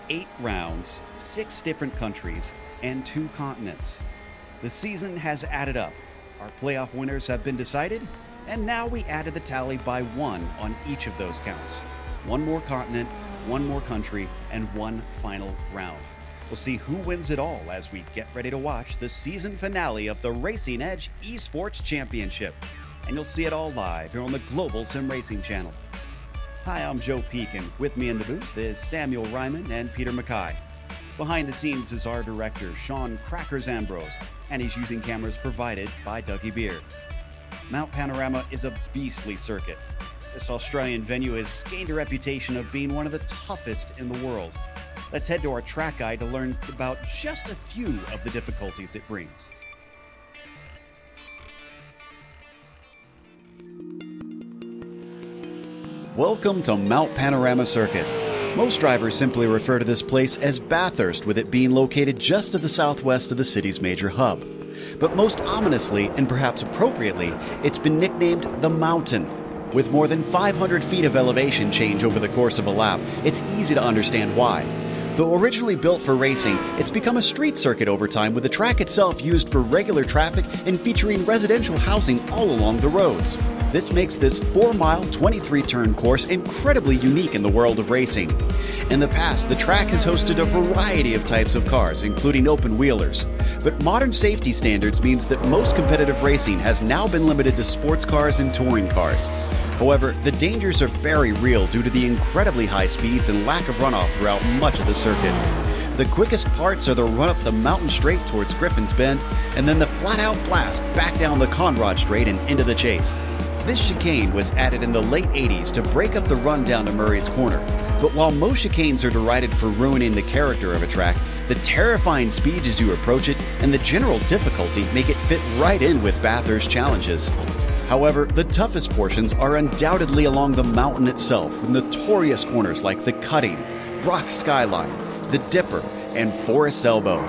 8 rounds, 6 different countries, and 2 continents. The season has added up. Our playoff winners have been decided, and now we added the tally by 1 on each of those counts. 1 more continent, 1 more country, and 1 final round. We'll see who wins it all as we get ready to watch the season finale of the Racing Edge Esports Championship. And you'll see it all live here on the Global SimRacing Channel. Hi, I'm Joe Peak, and with me in the booth is Samuel Ryman and Peter Mackay. Behind the scenes is our director, Sean Crackers Ambrose, and he's using cameras provided by Dougie Beer. Mount Panorama is a beastly circuit. This Australian venue has gained a reputation of being one of the toughest in the world. Let's head to our track guide to learn about just a few of the difficulties it brings. Welcome to Mount Panorama Circuit. Most drivers simply refer to this place as Bathurst, with it being located just to the southwest of the city's major hub. But most ominously, and perhaps appropriately, it's been nicknamed the Mountain. With more than 500 feet of elevation change over the course of a lap, it's easy to understand why. Though originally built for racing, it's become a street circuit over time, with the track itself used for regular traffic and featuring residential housing all along the roads. This makes this 4-mile, 23-turn course incredibly unique in the world of racing. In the past, the track has hosted a variety of types of cars, including open-wheelers. But modern safety standards means that most competitive racing has now been limited to sports cars and touring cars. However, the dangers are very real due to the incredibly high speeds and lack of runoff throughout much of the circuit. The quickest parts are the run up the mountain straight towards Griffin's Bend, and then the flat-out blast back down the Conrod Straight and into the chase. This chicane was added in the late 80s to break up the run down to Murray's Corner. But while most chicanes are derided for ruining the character of a track, the terrifying speed as you approach it and the general difficulty make it fit right in with Bathurst challenges. However, the toughest portions are undoubtedly along the mountain itself, with notorious corners like the Cutting, Brock's Skyline, the Dipper, and Forest's Elbow.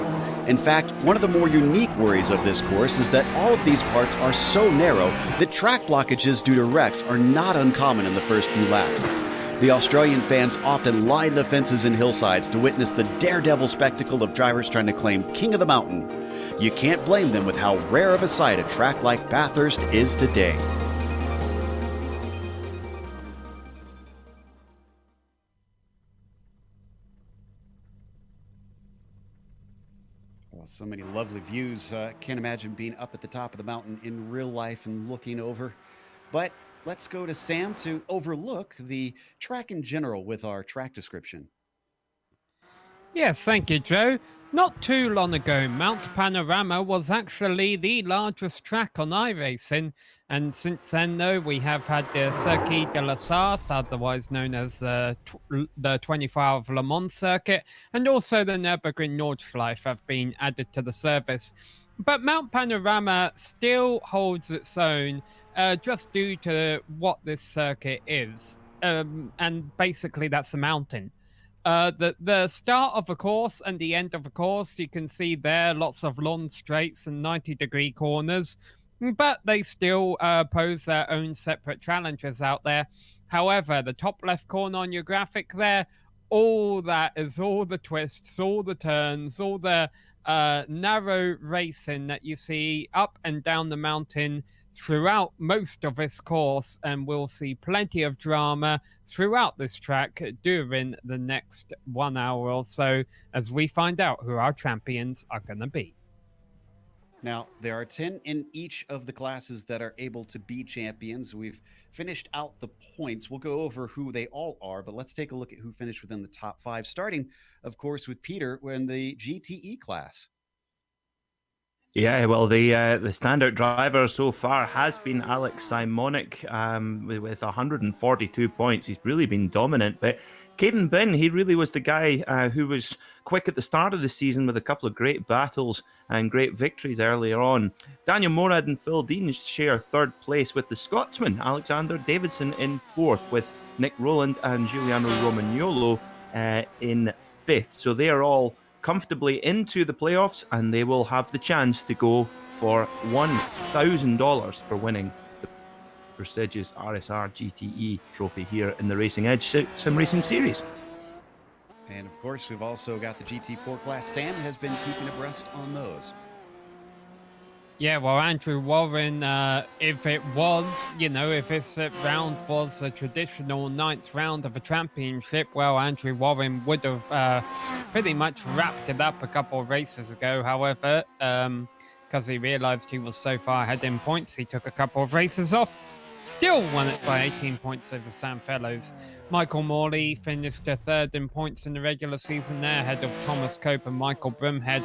In fact, one of the more unique worries of this course is that all of these parts are so narrow that track blockages due to wrecks are not uncommon in the first few laps. The Australian fans often line the fences and hillsides to witness the daredevil spectacle of drivers trying to claim King of the Mountain. You can't blame them with how rare of a sight a track like Bathurst is today. Well, so many lovely views. Can't imagine being up at the top of the mountain in real life and looking over. But let's go to Sam to overlook the track in general with our track description. Yes, thank you, Joe. Not too long ago, Mount Panorama was actually the largest track on iRacing, and since then, though, we have had the Circuit de la Sarthe, otherwise known as the 24-hour Le Mans circuit, and also the Nürburgring Nordschleife have been added to the service. But Mount Panorama still holds its own, just due to what this circuit is, and basically that's a mountain. The start of a course and the end of a course, you can see there lots of long straights and 90-degree corners, but they still pose their own separate challenges out there. However, the top left corner on your graphic there, all that is all the twists, all the turns, all the narrow racing that you see up and down the mountain throughout most of this course, and we'll see plenty of drama throughout this track during the next 1 hour or so as we find out who our champions are going to be. Now, there are 10 in each of the classes that are able to be champions. We've finished out the points. We'll go over who they all are, but let's take a look at who finished within the top 5, starting, of course, with Peter in the GTE class. Yeah, well, the standout driver so far has been Alex Simonik with 142 points. He's really been dominant, but Caden Bin, he really was the guy who was quick at the start of the season with a couple of great battles and great victories earlier on. Daniel Morad and Phil Dean share third place with the Scotsman Alexander Davidson in fourth, with Nick Rowland and Giuliano Romagnolo in fifth. So they are all comfortably into the playoffs, and they will have the chance to go for $1,000 for winning the prestigious RSR GTE trophy here in the Racing Edge Sim Racing Series. And of course, we've also got the GT4 class. Sam has been keeping abreast on those. Yeah, well, Andrew Warren, if it was, if this round was a traditional ninth round of a championship, well, Andrew Warren would have pretty much wrapped it up a couple of races ago. However, because he realized he was so far ahead in points, he took a couple of races off. Still won it by 18 points over Sam Fellows. Michael Morley finished third in points in the regular season there, ahead of Thomas Cope and Michael Broomhead.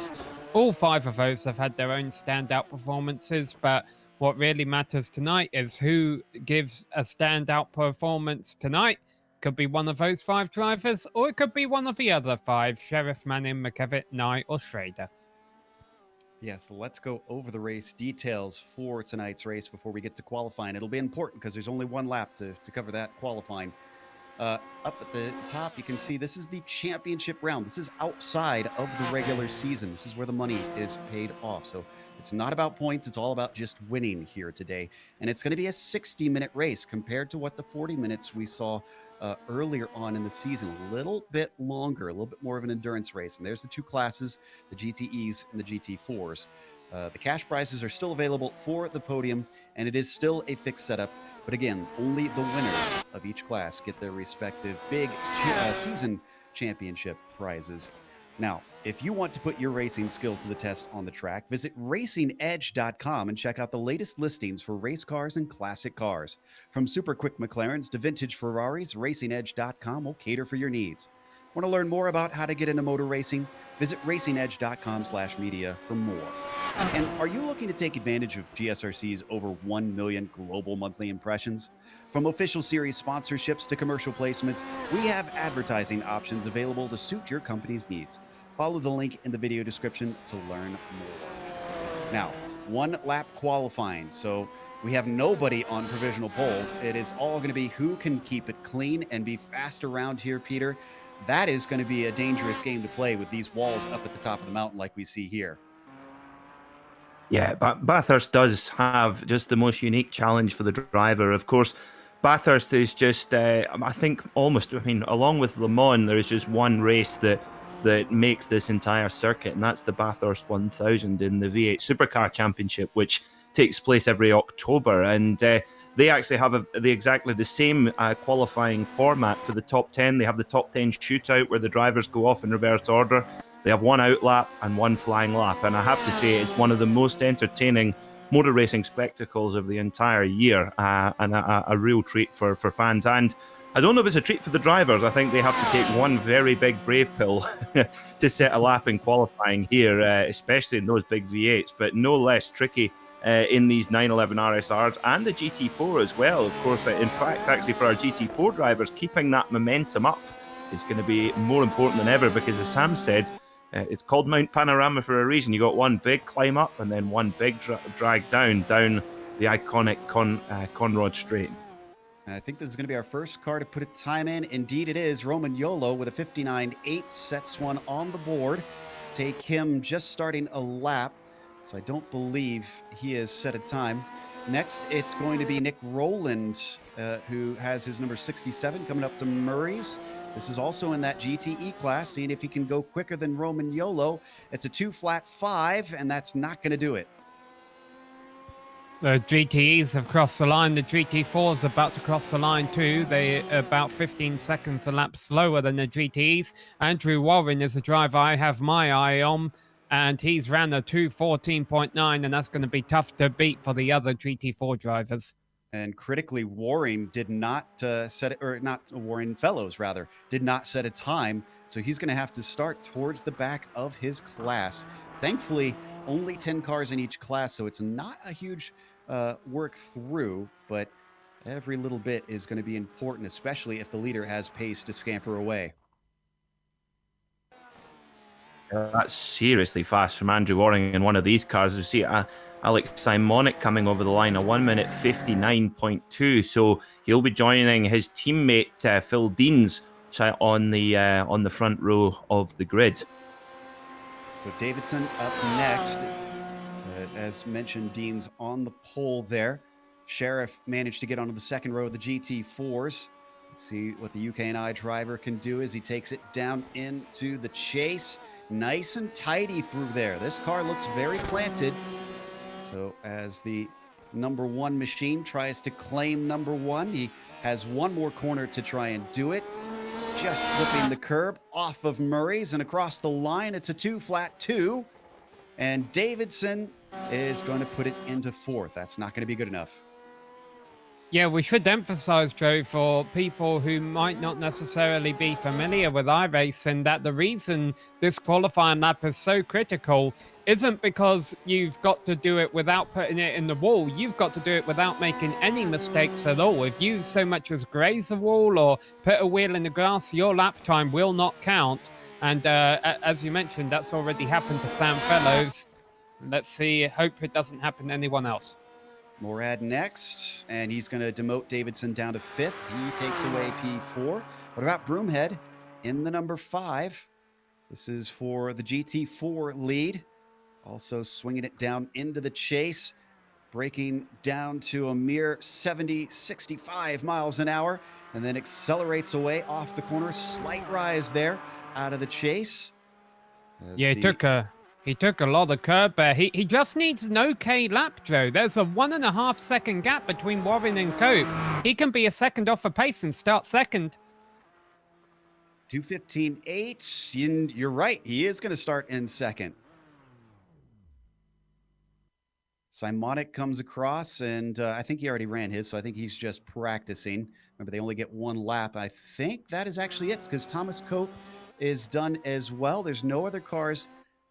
All 5 of those have had their own standout performances, but what really matters tonight is who gives a standout performance tonight. Could be one of those 5 drivers, or it could be one of the other 5, Sheriff, Manning, McKevitt, Nye, or Schrader. Yes, let's go over the race details for tonight's race before we get to qualifying. It'll be important because there's only one lap to cover that qualifying. Up at the top, you can see this is the championship round. This is outside of the regular season. This is where the money is paid off. So it's not about points. It's all about just winning here today. And it's going to be a 60-minute race compared to what the 40 minutes we saw earlier on in the season. A little bit longer, a little bit more of an endurance race. And there's the 2 classes, the GTEs and the GT4s. The cash prizes are still available for the podium, and it is still a fixed setup. But again, only the winners of each class get their respective big season championship prizes. Now, if you want to put your racing skills to the test on the track, visit racingedge.com and check out the latest listings for race cars and classic cars. From super quick McLarens to vintage Ferraris, racingedge.com will cater for your needs. Want to learn more about how to get into motor racing? Visit racingedge.com/media for more. And are you looking to take advantage of GSRC's over 1 million global monthly impressions? From official series sponsorships to commercial placements, we have advertising options available to suit your company's needs. Follow the link in the video description to learn more. Now, 1 lap qualifying. So we have nobody on provisional pole. It is all going to be who can keep it clean and be fast around here, Peter. That is going to be a dangerous game to play with these walls up at the top of the mountain like we see here. Yeah, but Bathurst does have just the most unique challenge for the driver. Of course, Bathurst is just, I think, along with Le Mans, there is just one race that makes this entire circuit, and that's the Bathurst 1000 in the V8 Supercar Championship, which takes place every October. And they actually have exactly the same qualifying format for the top 10. They have the top 10 shootout where the drivers go off in reverse order. They have 1 out lap and 1 flying lap. And I have to say, it's one of the most entertaining motor racing spectacles of the entire year, and a real treat for fans. And I don't know if it's a treat for the drivers. I think they have to take one very big brave pill to set a lap in qualifying here, especially in those big V8s, but no less tricky in these 911 RSRs and the GT4 as well. Of course, in fact, actually for our GT4 drivers, keeping that momentum up is going to be more important than ever because, as Sam said, it's called Mount Panorama for a reason. You got one big climb up and then one big drag down the iconic Conrod Straight. I think this is going to be our first car to put a time in. Indeed it is. Roman Yolo with a 59.8 sets one on the board. Take him just starting a lap. So I don't believe he has set a time. Next, it's going to be Nick Rowland, who has his number 67 coming up to Murray's. This is also in that GTE class, seeing if he can go quicker than Roman Yolo. It's a 2-flat-5, and that's not going to do it. The GTEs have crossed the line. The GT4's about to cross the line too. They're about 15 seconds a lap slower than the GTEs. Andrew Warren is a driver I have my eye on, and he's ran a 2:14.9, and that's going to be tough to beat for the other GT4 drivers. And critically, Waring did not set it, or not Warren Fellows, rather, did not set a time. So he's going to have to start towards the back of his class. Thankfully, only 10 cars in each class, so it's not a huge work through, but every little bit is going to be important, especially if the leader has pace to scamper away. That's seriously fast from Andrew Waring in one of these cars. You see Alex Simonic coming over the line, a 1 minute 59.2. So he'll be joining his teammate Phil Deans on the front row of the grid. So Davidson up next. As mentioned, Dean's on the pole there. Sheriff managed to get onto the second row of the GT4s. Let's see what the UK&I driver can do as he takes it down into the chase. Nice and tidy through there. This car looks very planted. So as the number one machine tries to claim number one, he has one more corner to try and do it. Just clipping the curb off of Murray's and across the line. It's a 2-flat-2. And Davidson is going to put it into fourth. That's not going to be good enough. Yeah, we should emphasize, Joe, for people who might not necessarily be familiar with iRacing, that the reason this qualifying lap is so critical isn't because you've got to do it without putting it in the wall. You've got to do it without making any mistakes at all. If you so much as graze a wall or put a wheel in the grass, your lap time will not count. And as you mentioned, that's already happened to Sam Fellows. Let's see, hope it doesn't happen to anyone else. Morad next, and he's going to demote Davidson down to fifth. He takes away P4. What about Broomhead in the number 5? This is for the GT4 lead. Also swinging it down into the chase, breaking down to a mere 70, 65 miles an hour, and then accelerates away off the corner. Slight rise there out of the chase. Yeah, he took a lot of curb there. He just needs an okay lap, Joe. There's a 1.5 second gap between Warren and Cope. He can be a second off a pace and start second. 2:15.8. You're right. He is going to start in second. Simonic comes across, and I think he already ran his, so I think he's just practicing. Remember, they only get one lap. I think that is actually it, because Thomas Cope is done as well. There's no other cars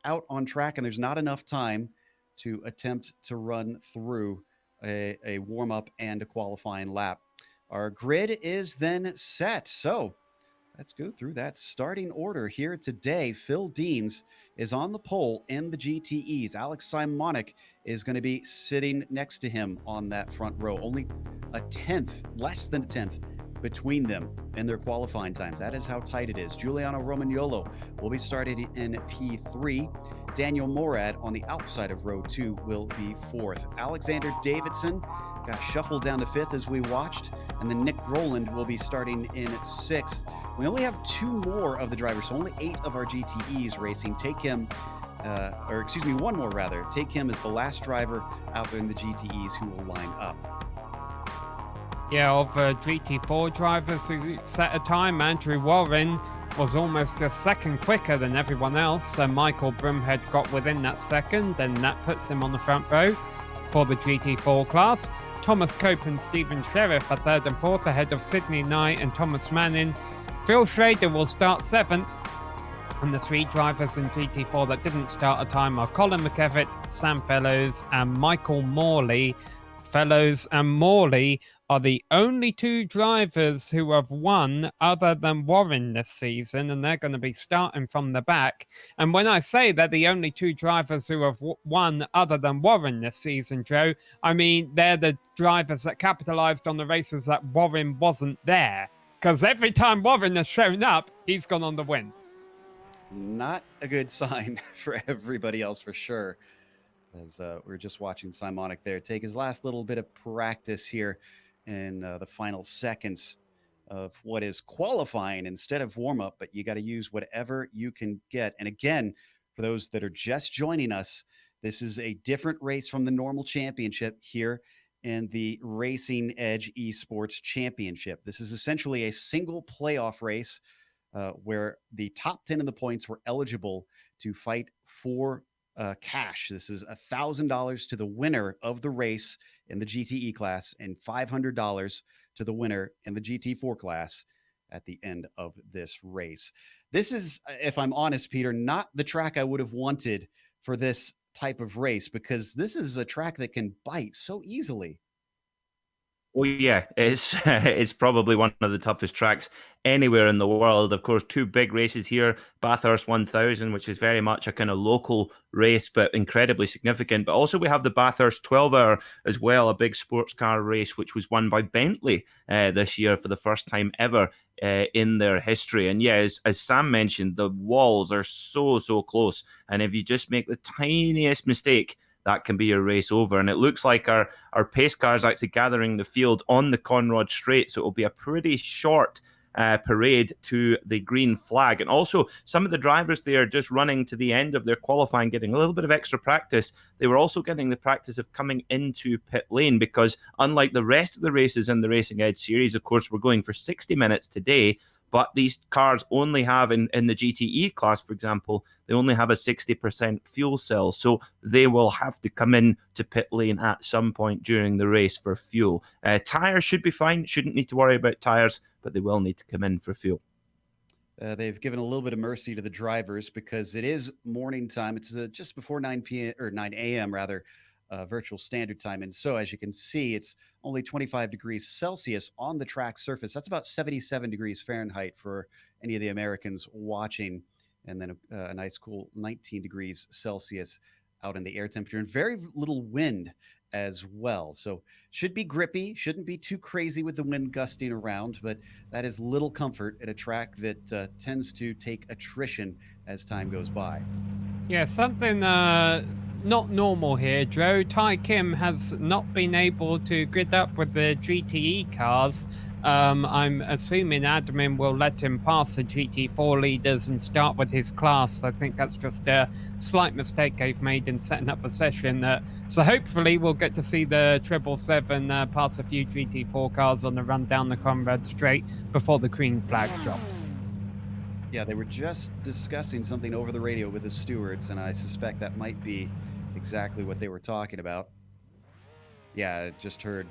out on track, and there's not enough time to attempt to run through a warm-up and a qualifying lap. Our grid is then set. So let's go through that starting order here today. Phil Deans is on the pole in the GTEs. Alex Simonic is going to be sitting next to him on that front row. Only a tenth, less than a tenth, between them in their qualifying times. That is how tight it is. Giuliano Romagnolo will be starting in P3. Daniel Morad on the outside of row 2 will be 4th. Alexander Davidson got shuffled down to 5th as we watched, and then Nick Rowland will be starting in 6th. We only have 2 more of the drivers, so only 8 of our GTEs racing. Take him, one more rather. Take him as the last driver out there in the GTEs who will line up. Yeah, of GT4 drivers who set a time, Andrew Warren was almost a second quicker than everyone else. So Michael Broomhead got within that second, and that puts him on the front row for the GT4 class. Thomas Cope and Stephen Sheriff are 3rd and 4th ahead of Sydney Knight and Thomas Manning. Phil Schrader will start 7th. And the 3 drivers in GT4 that didn't start a time are Colin McEvitt, Sam Fellows, and Michael Morley. Fellows and Morley are the only 2 drivers who have won other than Warren this season, and they're going to be starting from the back. And when I say they're the only 2 drivers who have won other than Warren this season, Joe, I mean they're the drivers that capitalized on the races that Warren wasn't there. Because every time Warren has shown up, he's gone on the win. Not a good sign for everybody else, for sure. As we're just watching Simonic there take his last little bit of practice here in the final seconds of what is qualifying instead of warm-up, but you got to use whatever you can get. And again, for those that are just joining us, this is a different race from the normal championship here in the Racing Edge Esports Championship. This is essentially a single playoff race where the top 10 of the points were eligible to fight for cash. This is $1,000 to the winner of the race in the GTE class and $500 to the winner in the GT4 class at the end of this race. This is, if I'm honest, Peter, not the track I would have wanted for this type of race, because this is a track that can bite so easily. Oh yeah, it's probably one of the toughest tracks anywhere in the world. Of course, 2 big races here, Bathurst 1000, which is very much a kind of local race, but incredibly significant. But also we have the Bathurst 12-hour as well, a big sports car race, which was won by Bentley this year for the first time ever in their history. And yeah, as Sam mentioned, the walls are so close. And if you just make the tiniest mistake that can be your race over. And it looks like our pace car is actually gathering the field on the Conrod Straight, so it will be a pretty short parade to the green flag. And also, some of the drivers there just running to the end of their qualifying, getting a little bit of extra practice. They were also getting the practice of coming into pit lane, because unlike the rest of the races in the Racing Edge series, of course, we're going for 60 minutes today. But these cars only have, in the GTE class, for example, they only have a 60% fuel cell. So they will have to come in to pit lane at some point during the race for fuel. Tyres should be fine. Shouldn't need to worry about tyres, but they will need to come in for fuel. They've given a little bit of mercy to the drivers because it is morning time. It's just before 9 p.m. or 9 a.m. rather, virtual standard time. And so, as you can see, it's only 25 degrees Celsius on the track surface. That's about 77 degrees Fahrenheit for any of the Americans watching. And then a nice cool 19 degrees Celsius out in the air temperature, and very little wind as well. So should be grippy, shouldn't be too crazy with the wind gusting around, but that is little comfort at a track that tends to take attrition as time goes by. Yeah, something not normal here, Joe. Ty Kim has not been able to grid up with the GTE cars. I'm assuming admin will let him pass the GT4 leaders and start with his class. I think that's just a slight mistake they've made in setting up a session. So hopefully we'll get to see the 777 pass a few GT4 cars on the run down the Conrad Straight before the green flag drops. Yeah, they were just discussing something over the radio with the stewards, and I suspect that might be exactly what they were talking about. Yeah, I just heard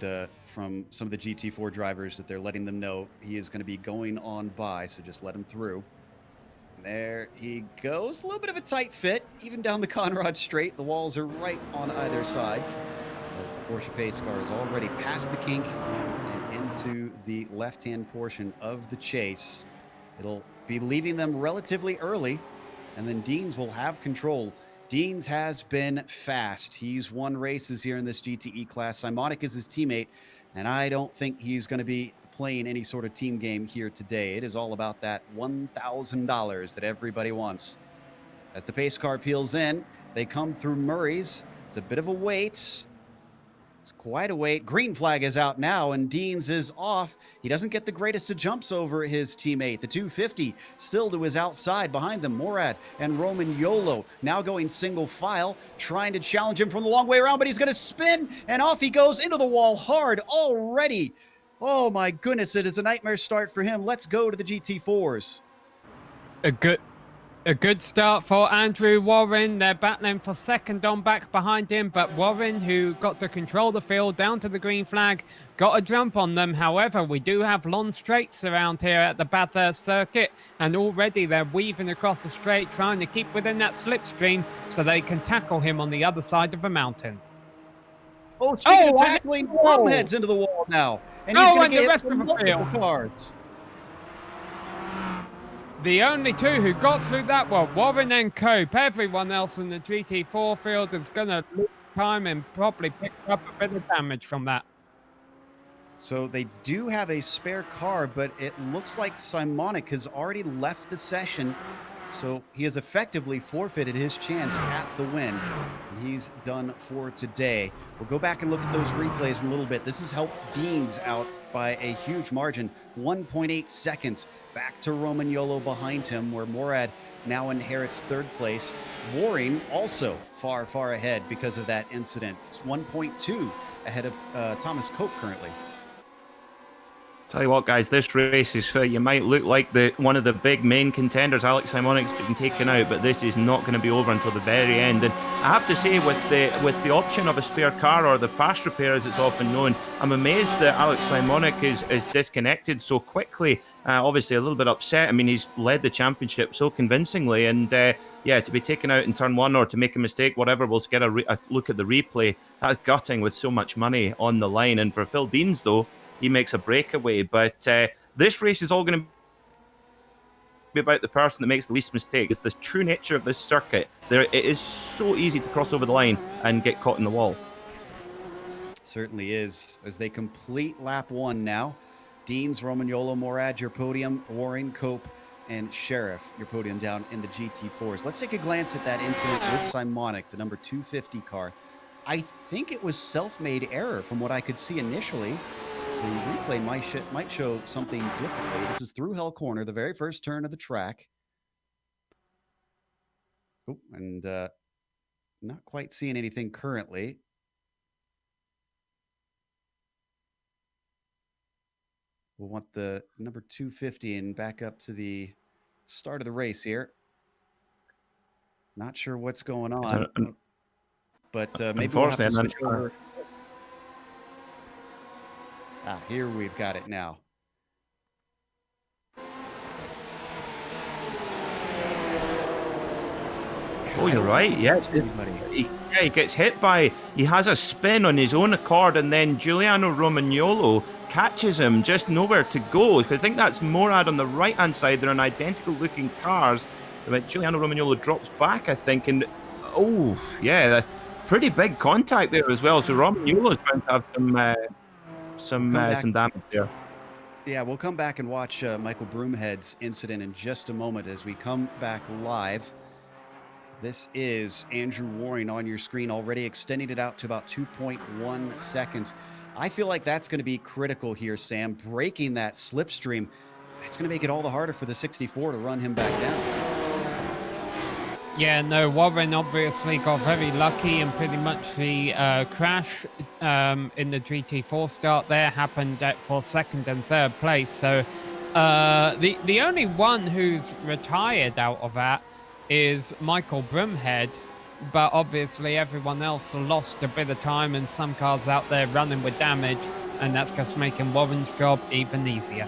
from some of the GT4 drivers that they're letting them know he is going to be going on by, so just let him through. And there he goes. A little bit of a tight fit, even down the Conrad Straight. The walls are right on either side, as the Porsche pace car is already past the kink and into the left-hand portion of the chase. It'll be leaving them relatively early, and then Deans will have control. Deans has been fast. He's won races here in this GTE class. Simonic is his teammate, and I don't think he's going to be playing any sort of team game here today. It is all about that $1,000 that everybody wants. As the pace car peels in, they come through Murray's. It's a bit of a wait. It's quite a wait. Green flag is out now, and Deans is off. He doesn't get the greatest of jumps over his teammate. The 250 still to his outside. Behind them, Morad and Roman Yolo now going single file, trying to challenge him from the long way around, but he's going to spin, and off he goes into the wall hard already. Oh my goodness, it is a nightmare start for him. Let's go to the GT4s. A good start for Andrew Warren. They're battling for second on back behind him, but Warren, who got to control the field down to the green flag, got a jump on them. However, we do have long straights around here at the Bathurst circuit, and already they're weaving across the straight, trying to keep within that slipstream so they can tackle him on the other side of the mountain. Oh, speaking of tackling, Warren heads into the wall now, and he's going to get hit from multiple cars. The only two who got through that were Warren and Cope. Everyone else in the GT4 field is going to lose time and probably pick up a bit of damage from that. So they do have a spare car, but it looks like Simonic has already left the session. So he has effectively forfeited his chance at the win. And he's done for today. We'll go back and look at those replays in a little bit. This has helped Deans out by a huge margin, 1.8 seconds. Back to Roman Yolo behind him, where Morad now inherits third place. Waring also far, far ahead because of that incident. It's 1.2 ahead of Thomas Cope currently. Tell you what, guys, this race is you might look like one of the big main contenders. Alex Simonic's been taken out, but this is not going to be over until the very end. And I have to say, with the option of a spare car, or the fast repair as it's often known, I'm amazed that Alex Simonic is disconnected so quickly. Obviously a little bit upset. I mean, he's led the championship so convincingly, and to be taken out in turn one or to make a mistake, whatever, we'll get a look at the replay. That's gutting with so much money on the line. And for Phil Deans, though, he makes a breakaway. But this race is all going to be about the person that makes the least mistake. It's the true nature of this circuit. It is so easy to cross over the line and get caught in the wall. Certainly is, as they complete lap one now. Deans, Roman Yolo, Morad, your podium, Warren, Cope, and Sheriff, your podium down in the GT4s. Let's take a glance at that incident with Simonic, the number 250 car. I think it was self-made error from what I could see initially. The replay might show something differently. This is through Hell Corner, the very first turn of the track. Oh, and not quite seeing anything currently. We'll want the number 250 and back up to the start of the race here. Not sure what's going on, but maybe we'll have to switch over. Here we've got it now. Oh, you're right. Yeah, he gets hit by. He has a spin on his own accord, and then Giuliano Romagnolo catches him just nowhere to go. Because I think that's Morad on the right-hand side. They're in identical-looking cars. But Giuliano Romagnolo drops back, I think, and oh, yeah, pretty big contact there as well. So Romagnolo's bound to have some damage there. Yeah, we'll come back and watch Michael Broomhead's incident in just a moment as we come back live. This is Andrew Waring on your screen, already extending it out to about 2.1 seconds. I feel like that's going to be critical here, Sam. Breaking that slipstream, it's going to make it all the harder for the 64 to run him back down. Yeah, no, Warren obviously got very lucky, and pretty much the crash in the GT4 start there happened for second and third place. So the only one who's retired out of that is Michael Broomhead, but obviously everyone else lost a bit of time, and some cars out there running with damage, and that's just making Warren's job even easier.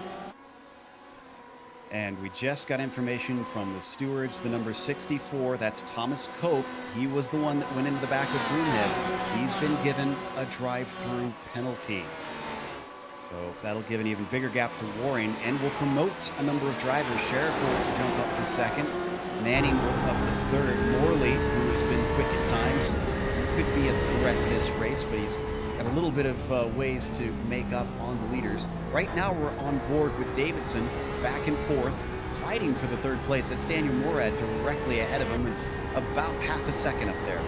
And we just got information from the stewards, the number 64, that's Thomas Cope. He was the one that went into the back of Broomhead. He's been given a drive-through penalty. So that'll give an even bigger gap to Waring, and will promote a number of drivers. Sheriff will jump up to second. Manning up to third. Morley, who has been quick at times, could be a threat this race, but he's got a little bit of ways to make up on the leaders. Right now we're on board with Davidson, back and forth, fighting for the third place. That's Daniel Morad directly ahead of him. It's about half a second up there.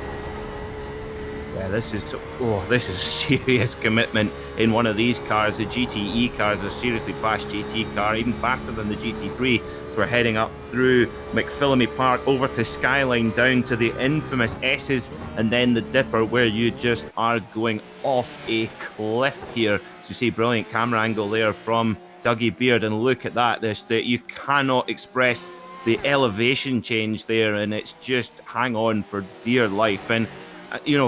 Yeah, this is serious commitment in one of these cars. The GTE car is a seriously fast GT car, even faster than the GT3. So we're heading up through McPhillamy Park over to Skyline, down to the infamous S's, and then the Dipper, where you just are going off a cliff here. So you see brilliant camera angle there from Dougie Beard, and look at that. That you cannot express the elevation change there, and it's just hang on for dear life. And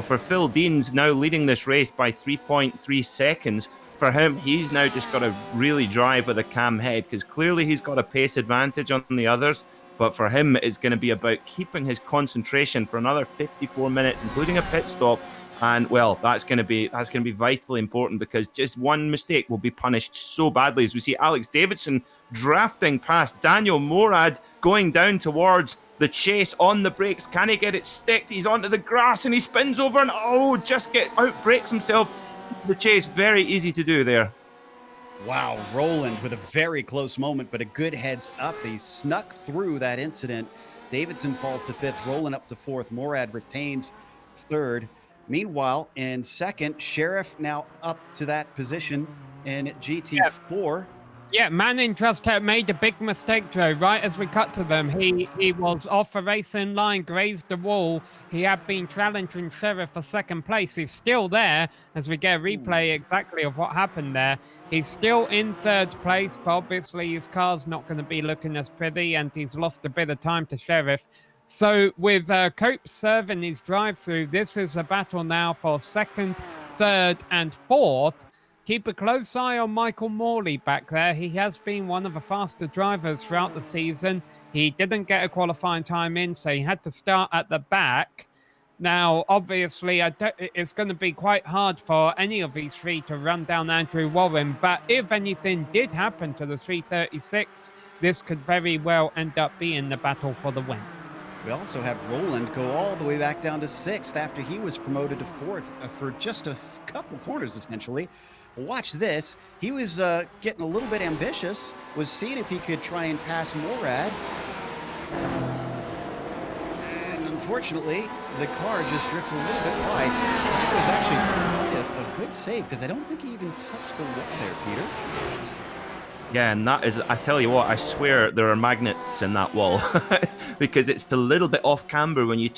for Phil Deans now leading this race by 3.3 seconds, for him, he's now just got to really drive with a calm head, because clearly he's got a pace advantage on the others. But for him, it's going to be about keeping his concentration for another 54 minutes, including a pit stop. And well, that's going to be vitally important, because just one mistake will be punished so badly. As we see Alex Davidson drafting past Daniel Morad, going down towards the chase on the brakes. Can he get it sticked? He's onto the grass and he spins over and just gets out, breaks himself. The chase, very easy to do there. Wow, Roland with a very close moment, but a good heads up. He snuck through that incident. Davidson falls to fifth, Roland up to fourth. Morad retains third. Meanwhile, in second, Sheriff now up to that position in GT4. Yeah, Manning just made a big mistake, Joe. Right as we cut to them, he was off the racing line, grazed the wall. He had been challenging Sheriff for second place. He's still there, as we get a replay exactly of what happened there. He's still in third place, but obviously his car's not going to be looking as pretty, and he's lost a bit of time to Sheriff. So with Cope serving his drive-through, this is a battle now for second, third, and fourth. Keep a close eye on Michael Morley back there. He has been one of the faster drivers throughout the season. He didn't get a qualifying time in, so he had to start at the back. Now, obviously, it's going to be quite hard for any of these three to run down Andrew Warren, but if anything did happen to the 336, this could very well end up being the battle for the win. We also have Roland go all the way back down to sixth after he was promoted to fourth for just a couple corners, essentially. Watch this. He was getting a little bit ambitious, was seeing if he could try and pass Morad. And unfortunately, the car just drifted a little bit wide. That was actually probably a good save because I don't think he even touched the wall there, Peter. Yeah, and that is, I tell you what, I swear there are magnets in that wall because it's a little bit off camber when you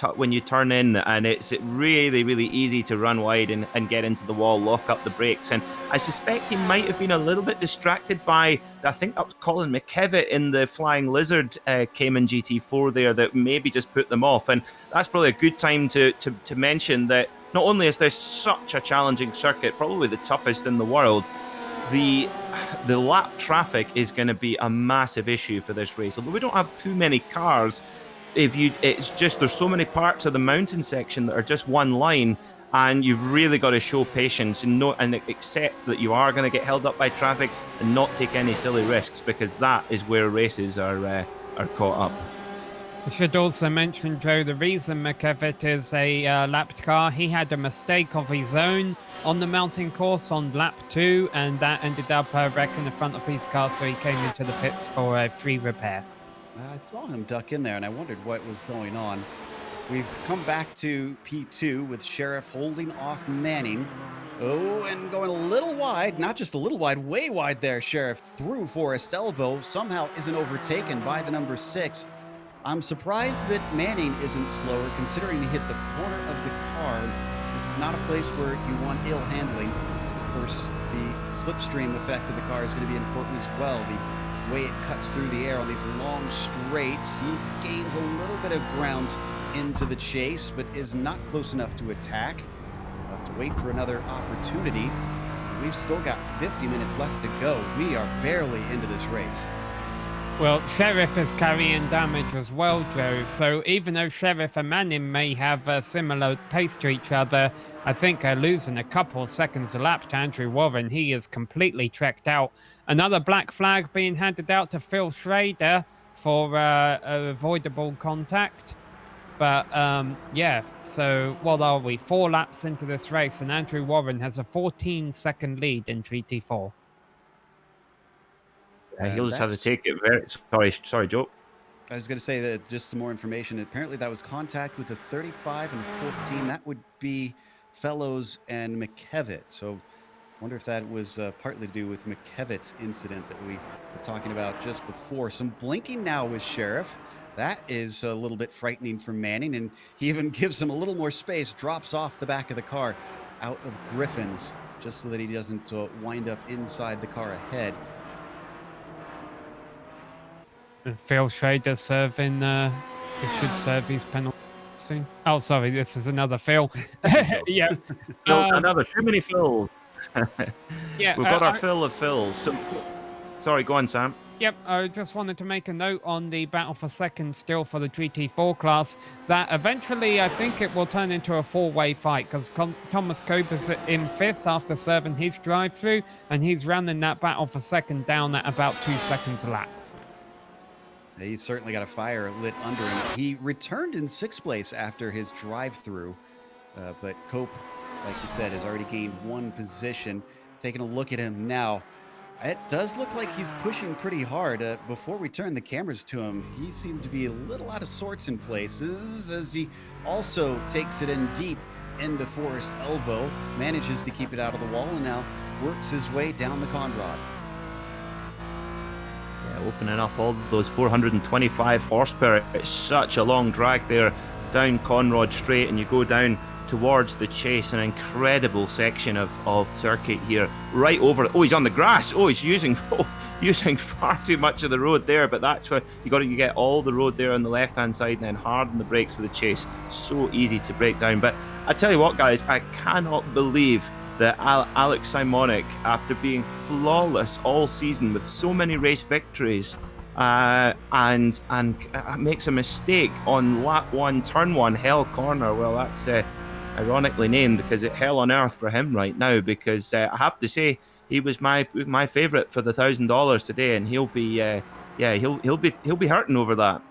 turn in, and it's really, really easy to run wide and get into the wall, lock up the brakes. And I suspect he might have been a little bit distracted by, I think that was Colin McKevitt in the Flying Lizard Cayman GT4 there that maybe just put them off. And that's probably a good time to mention that not only is this such a challenging circuit, probably the toughest in the world, the lap traffic is going to be a massive issue for this race. Although we don't have too many cars, it's just there's so many parts of the mountain section that are just one line, and you've really got to show patience and accept that you are going to get held up by traffic and not take any silly risks, because that is where races are caught up. I should also mention, Joe, the reason McEvitt is a lapped car, he had a mistake of his own on the mountain course on lap 2, and that ended up wrecking the front of his car, so he came into the pits for a free repair. I saw him duck in there, and I wondered what was going on. We've come back to P2 with Sheriff holding off Manning. Oh, and going a little wide, not just a little wide, way wide there, Sheriff, through Forest Elbow, somehow isn't overtaken by the number 6. I'm surprised that Manning isn't slower, considering he hit the corner of the car. This is not a place where you want ill handling. Of course, the slipstream effect of the car is going to be important as well. The way it cuts through the air on these long straights, he gains a little bit of ground into the chase, but is not close enough to attack. We'll have to wait for another opportunity. We've still got 50 minutes left to go. We are barely into this race. Well, Sheriff is carrying damage as well, Joe, so even though Sheriff and Manning may have a similar pace to each other, I think losing a couple of seconds a lap to Andrew Warren. He is completely trekked out. Another black flag being handed out to Phil Schrader for avoidable contact. But yeah, so what are we? 4 laps into this race, and Andrew Warren has a 14-second lead in GT4. He'll just have to take it very... Sorry, Joe. I was going to say that just some more information. Apparently that was contact with a 35 and 14. That would be Fellows and McKevitt. So I wonder if that was partly to do with McKevitt's incident that we were talking about just before. Some blinking now with Sheriff. That is a little bit frightening for Manning, and he even gives him a little more space, drops off the back of the car out of Griffin's, just so that he doesn't wind up inside the car ahead. And Phil Schrader serving, he should serve his penalty soon. Oh, sorry, this is another Phil. Yeah. Another, too many Phils. Yeah. We've got our fill of Phils. So, sorry, go on, Sam. Yep, I just wanted to make a note on the battle for second still for the GT4 class, that eventually I think it will turn into a 4-way fight, because Thomas Cope is in 5th after serving his drive-through, and he's running that battle for second down at about 2 seconds a lap. He's certainly got a fire lit under him. He returned in 6th place after his drive-through, but Cope, like you said, has already gained 1 position. Taking a look at him now, it does look like he's pushing pretty hard. Before we turn the cameras to him, he seemed to be a little out of sorts in places, as he also takes it in deep into Forest Elbow, manages to keep it out of the wall, and now works his way down the Conrod. Opening up all those 425 horsepower. It's such a long drag there down Conrod Straight, and you go down towards the chase, an incredible section of circuit here, right over. Oh, he's on the grass. Oh, he's using far too much of the road there, but that's where you get all the road there on the left hand side, and then harden the brakes for the chase. So easy to break down. But I tell you what, guys, I cannot believe that Alex Simonic, after being flawless all season with so many race victories, and makes a mistake on lap 1, turn 1, Hell Corner. Well, that's ironically named because it's hell on earth for him right now, because I have to say he was my favorite for the $1,000 today, and he'll be hurting over that.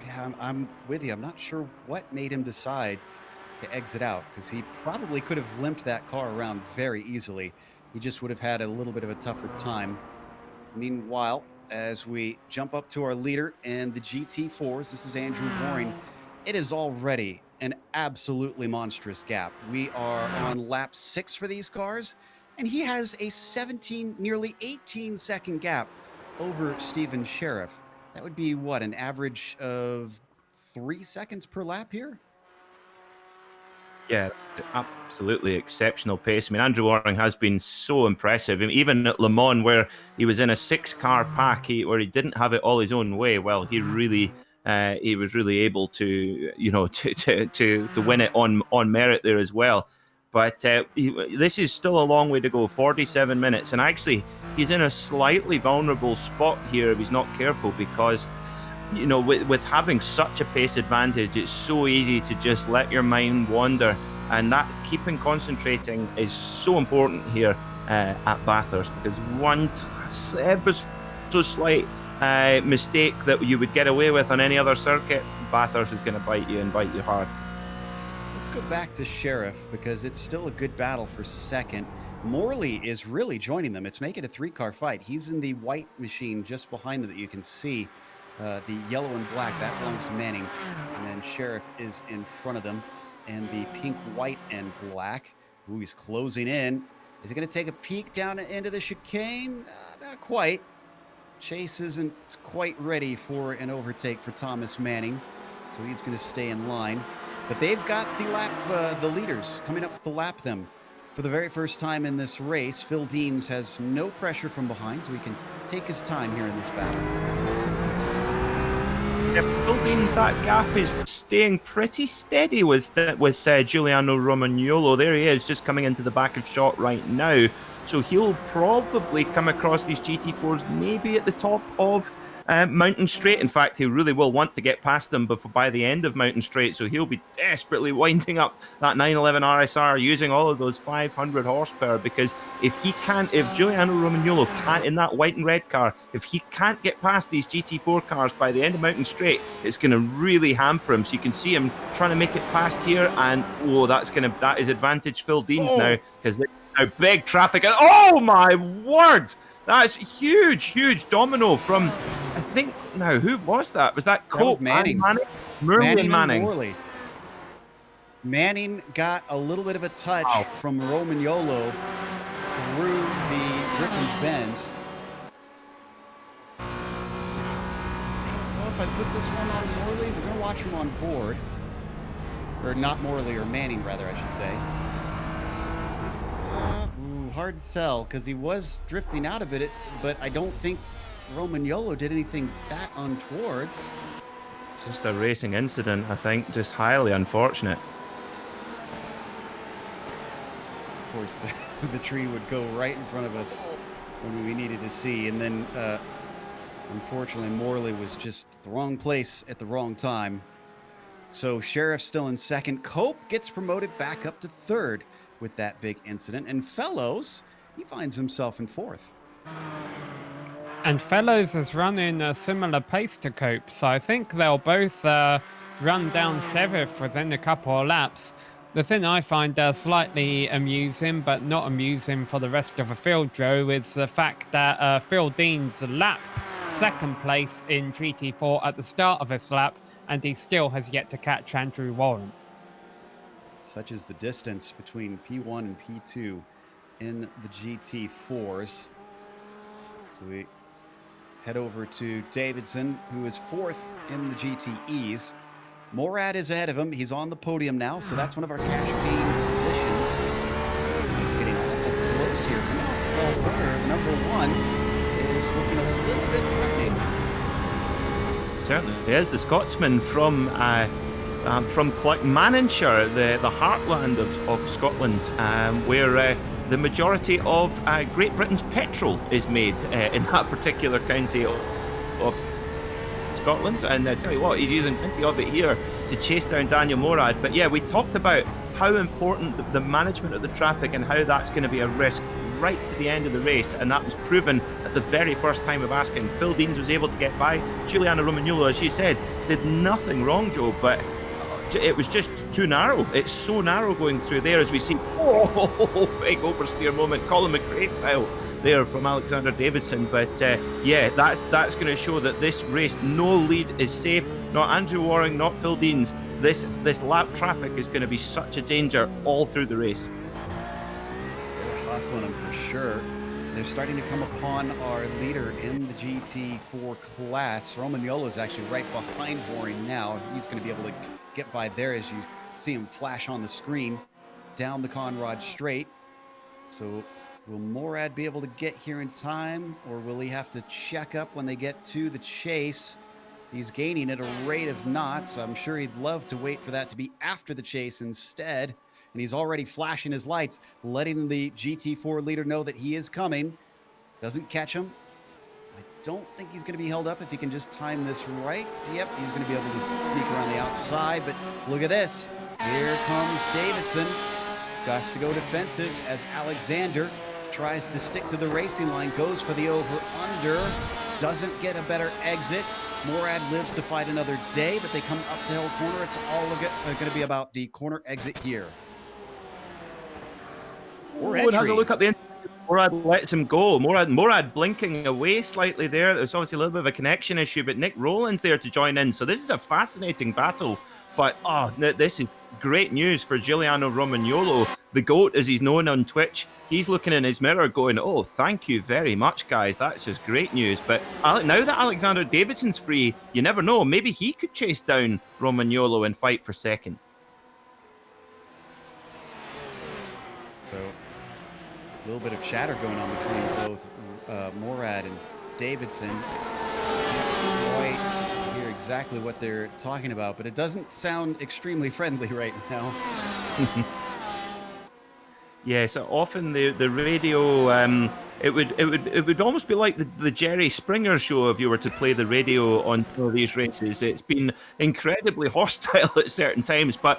Yeah, I'm with you. I'm not sure what made him decide to exit out, because he probably could have limped that car around very easily. He just would have had a little bit of a tougher time. Meanwhile, as we jump up to our leader and the GT4s, this is Andrew Boring. it is already an absolutely monstrous gap. We are on lap 6 for these cars, and he has a 17, nearly 18-second gap over Steven Sheriff. That would be what, an average of 3 seconds per lap here? Yeah, absolutely exceptional pace. I mean, Andrew Waring has been so impressive. I mean, even at Le Mans, where he was in a 6-car pack, where he didn't have it all his own way, well, he was really able to, to win it on merit there as well. But this is still a long way to go, 47 minutes. And actually, he's in a slightly vulnerable spot here if he's not careful, because with having such a pace advantage, it's so easy to just let your mind wander, and that keeping concentrating is so important here at Bathurst, because one ever so slight mistake that you would get away with on any other circuit, Bathurst is going to bite you and bite you hard. Let's go back to Sheriff, because it's still a good battle for second. Morley is really joining them. It's making a 3-car fight. He's in the white machine just behind them that you can see. The yellow and black, that belongs to Manning. And then Sheriff is in front of them. And the pink, white, and black. Ooh, he's closing in. Is he going to take a peek down into the chicane? Not quite. Chase isn't quite ready for an overtake for Thomas Manning, so he's going to stay in line. But they've got the leaders coming up to lap them. For the very first time in this race, Phil Deans has no pressure from behind, so he can take his time here in this battle. Phil Deans, that gap is staying pretty steady with Giuliano Romagnolo. There he is, just coming into the back of shot right now. So he'll probably come across these GT4s maybe at the top of Mountain Straight. In fact, he really will want to get past them by the end of Mountain Straight. So he'll be desperately winding up that 911 RSR using all of those 500 horsepower, because if Giuliano Romagnolo can't, in that white and red car, if he can't get past these GT4 cars by the end of Mountain Straight, it's going to really hamper him. So you can see him trying to make it past here, and that is advantage Phil Deans now, because now big traffic, and oh my word! That's huge domino from, I think, now, who was that? Was that Cope? Manning. Manning. Morley. Manning got a little bit of a touch from Romagnolo through the Griffin's Bend. I don't know if I put this one on Morley. We're going to watch him on board. Or not Morley, or Manning, rather, I should say. Hard to tell, because he was drifting out a bit, but I don't think Romagnolo did anything that untoward. Just a racing incident, I think, just highly unfortunate. Of course, the tree would go right in front of us when we needed to see, and then unfortunately Morley was just the wrong place at the wrong time. So Sheriff's still in second. Cope gets promoted back up to third with that big incident, and Fellows, he finds himself in fourth. And Fellows is running a similar pace to Cope, so I think they'll both run down Sheriff within a couple of laps. The thing I find slightly amusing, but not amusing for the rest of the field, Joe, is the fact that Phil Deans lapped second place in GT4 at the start of this lap, and he still has yet to catch Andrew Warren. Such is the distance between P1 and P2 in the GT4s. So we head over to Davidson, who is fourth in the GTEs. Morad is ahead of him. He's on the podium now, so that's one of our cash paying positions. He's getting awful close here. Coming off the corner, number one is looking a little bit threatening. Certainly is. The Scotsman from Clough-Manonshire, the heartland of Scotland, where the majority of Great Britain's petrol is made in that particular county of Scotland. And I tell you what, he's using plenty of it here to chase down Daniel Morad. But yeah, we talked about how important the management of the traffic and how that's going to be a risk right to the end of the race, and that was proven at the very first time of asking. Phil Deans was able to get by. Giuliano Romagnolo, as you said, did nothing wrong, Joe, but it was just too narrow. It's so narrow going through there, as we see. Oh, big oversteer moment, Colin McRae style. there from Alexander Davidson. But yeah, that's going to show that this race, no lead is safe. Not Andrew Waring, not Phil Deans. This lap traffic is going to be such a danger all through the race. They're hustling them for sure. They're starting to come upon our leader in the GT4 class. Romagnolo is actually right behind Waring now. He's going to be able to get by there as you see him flash on the screen down the Conrad straight. So will Morad be able to get here in time, or will he have to check up when they get to the chase? He's gaining at a rate of knots. I'm sure he'd love to wait for that to be after the chase instead. And he's already flashing his lights, letting the GT4 leader know that he is coming. Doesn't catch him. I don't think he's going to be held up if he can just time this right. Yep, he's going to be able to sneak around the outside, but look at this. Here comes Davidson. Got to go defensive as Alexander tries to stick to the racing line, goes for the over-under, doesn't get a better exit. Morad lives to fight another day, but they come up the hill corner. It's all going to be about the corner exit here. Has a look up the end. Morad lets him go. Morad blinking away slightly there. There's obviously a little bit of a connection issue, but Nick Rowland's there to join in. So this is a fascinating battle. But this is great news for Giuliano Romagnolo, the GOAT as he's known on Twitch. He's looking in his mirror going, oh, thank you very much, guys. That's just great news. But now that Alexander Davidson's free, you never know. Maybe he could chase down Romagnolo and fight for second. So a little bit of chatter going on between both Morad and Davidson. Quite hear exactly what they're talking about, but it doesn't sound extremely friendly right now. Yeah, so often the radio, it would almost be like the Jerry Springer show if you were to play the radio on some of these races. It's been incredibly hostile at certain times, but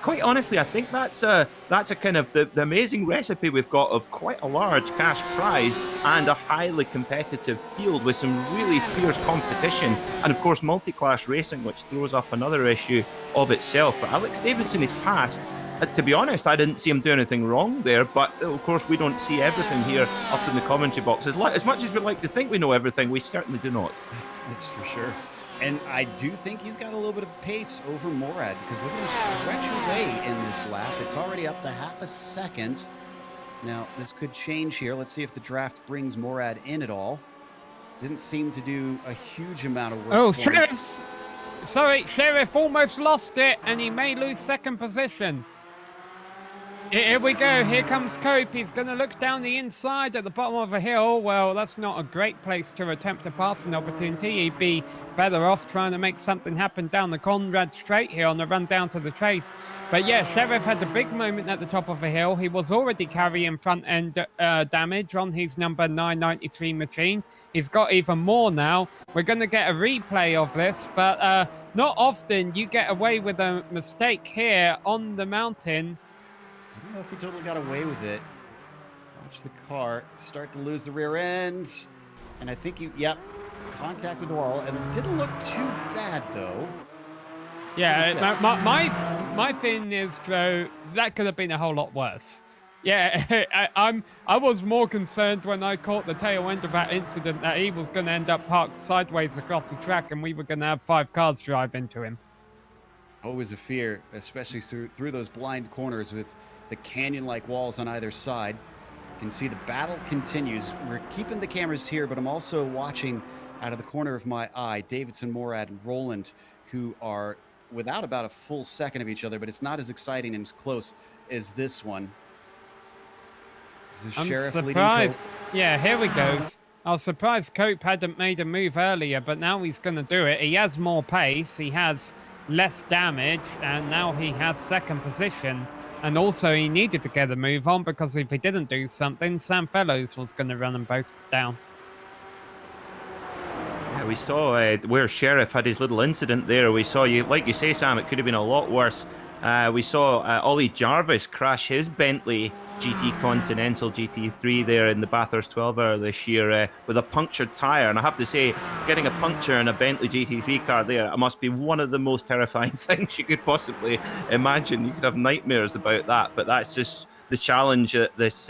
quite honestly, I think that's a kind of the amazing recipe we've got of quite a large cash prize and a highly competitive field with some really fierce competition, and of course multi-class racing, which throws up another issue of itself. But Alex Davidson is past. To be honest, I didn't see him do anything wrong there, but of course we don't see everything here up in the commentary box. As much as we like to think we know everything, we certainly do not. That's for sure. And I do think he's got a little bit of pace over Morad, because look at him stretch away in this lap. It's already up to half a second. Now, this could change here. Let's see if the draft brings Morad in at all. Didn't seem to do a huge amount of work. Oh, Sheriff almost lost it, and he may lose second position. Here we go. Here comes Cope. He's going to look down the inside at the bottom of a hill. Well, that's not a great place to attempt a passing opportunity. He'd be better off trying to make something happen down the Conrad straight here on the run down to the chase. But yeah, Sheriff had the big moment at the top of a hill. He was already carrying front end damage on his number 993 machine. He's got even more now. We're going to get a replay of this, but not often you get away with a mistake here on the mountain. I don't know if he totally got away with it. Watch the car start to lose the rear end. And I think contact with the wall. And it didn't look too bad, though. Yeah, my thing is, Joe, that could have been a whole lot worse. Yeah, I was more concerned when I caught the tail end of that incident that he was going to end up parked sideways across the track and we were going to have 5 cars drive into him. Always a fear, especially through those blind corners with the canyon-like walls on either side. You can see the battle continues. We're keeping the cameras here, but I'm also watching out of the corner of my eye Davidson, Morad, and Rowland, who are without about a full second of each other, but it's not as exciting and as close as this one. I'm surprised. Yeah, here we go. I was surprised Cope hadn't made a move earlier, but now he's going to do it. He has more pace. He has less damage, and now he has second position. And also, he needed to get a move on, because if he didn't do something, Sam Fellows was going to run them both down. Yeah, we saw where Sheriff had his little incident there. We saw, like you say, Sam, it could have been a lot worse. We saw Ollie Jarvis crash his Bentley GT Continental GT3 there in the Bathurst 12 Hour this year with a punctured tyre. And I have to say, getting a puncture in a Bentley GT3 car there, it must be one of the most terrifying things you could possibly imagine. You could have nightmares about that, but that's just the challenge that this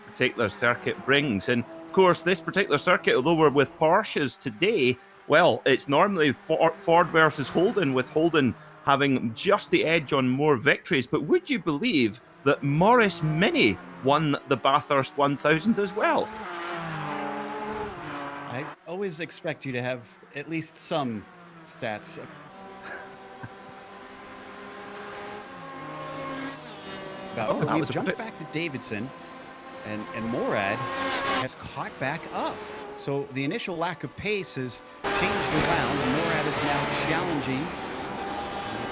particular circuit brings. And of course, this particular circuit, although we're with Porsches today, well, it's normally Ford versus Holden, with Holden having just the edge on more victories. But would you believe that Morris Mini won the Bathurst 1000 as well? I always expect you to have at least some stats. We've jumped back to Davidson, and Morad has caught back up. So the initial lack of pace has changed around, and Morad is now challenging.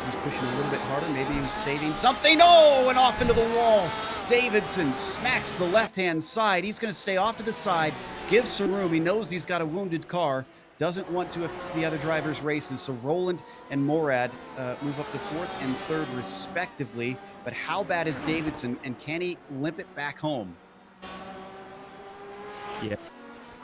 He's pushing a little bit harder. Maybe he was saving something. Oh, and off into the wall. Davidson smacks the left-hand side. He's going to stay off to the side, give some room. He knows he's got a wounded car. Doesn't want to affect the other drivers' races. So Roland and Morad move up to 4th and 3rd, respectively. But how bad is Davidson, and can he limp it back home? Yeah,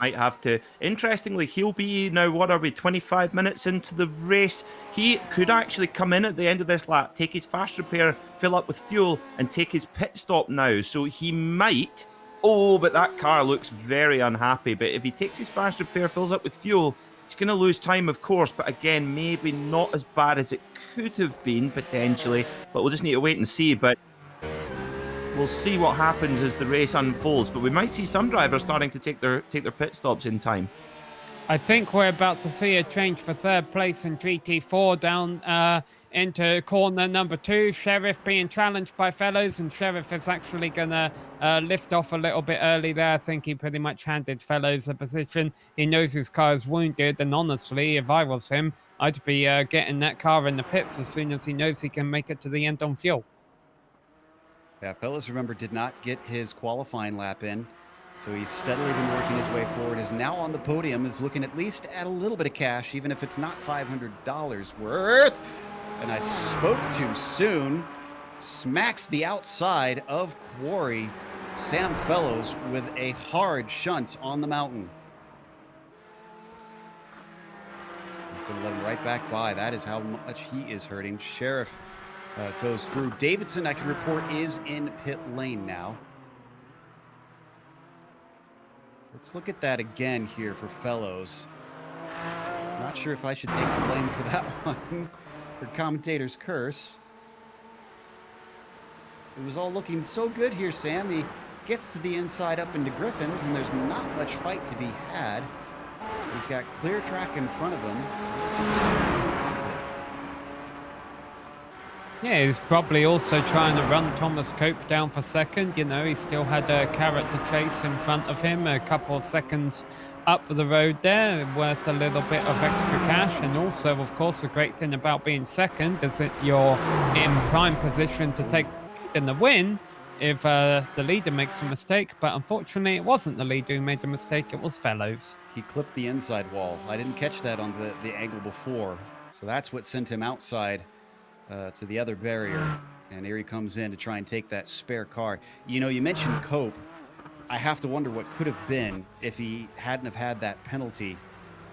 might have to. Interestingly, he'll be now, what are we, 25 minutes into the race. He could actually come in at the end of this lap, take his fast repair, fill up with fuel, and take his pit stop now. So he might. Oh, but that car looks very unhappy. But if he takes his fast repair, fills up with fuel, he's going to lose time, of course. But again, maybe not as bad as it could have been, potentially. But we'll just need to wait and see. But we'll see what happens as the race unfolds. But we might see some drivers starting to take their pit stops in time. I think we're about to see a change for 3rd place in GT4 down into corner number 2. Sheriff being challenged by Fellows, and Sheriff is actually going to lift off a little bit early there. I think he pretty much handed Fellows a position. He knows his car is wounded, and honestly, if I was him, I'd be getting that car in the pits as soon as he knows he can make it to the end on fuel. Yeah, Fellows, remember, did not get his qualifying lap in. So he's steadily been working his way forward, is now on the podium, is looking at least at a little bit of cash, even if it's not $500 worth. And I spoke too soon. Smacks the outside of Quarry. Sam Fellows with a hard shunt on the mountain. He's going to let him right back by. That is how much he is hurting. Sheriff goes through. Davidson, I can report, is in pit lane now. Let's look at that again here for Fellows. Not sure if I should take the blame for that one. For commentator's curse. It was all looking so good here, Sam. He gets to the inside up into Griffin's, and there's not much fight to be had. He's got clear track in front of him. Yeah, he's probably also trying to run Thomas Cope down for 2nd. You know, he still had a carrot to chase in front of him, a couple of seconds up the road there, worth a little bit of extra cash. And also, of course, the great thing about being 2nd is that you're in prime position to take the win if the leader makes a mistake. But unfortunately, it wasn't the leader who made the mistake, it was Fellows. He clipped the inside wall. I didn't catch that on the angle before. So that's what sent him outside to the other barrier. And here he comes in to try and take that spare car. You know, you mentioned Cope. I have to wonder what could have been if he hadn't have had that penalty,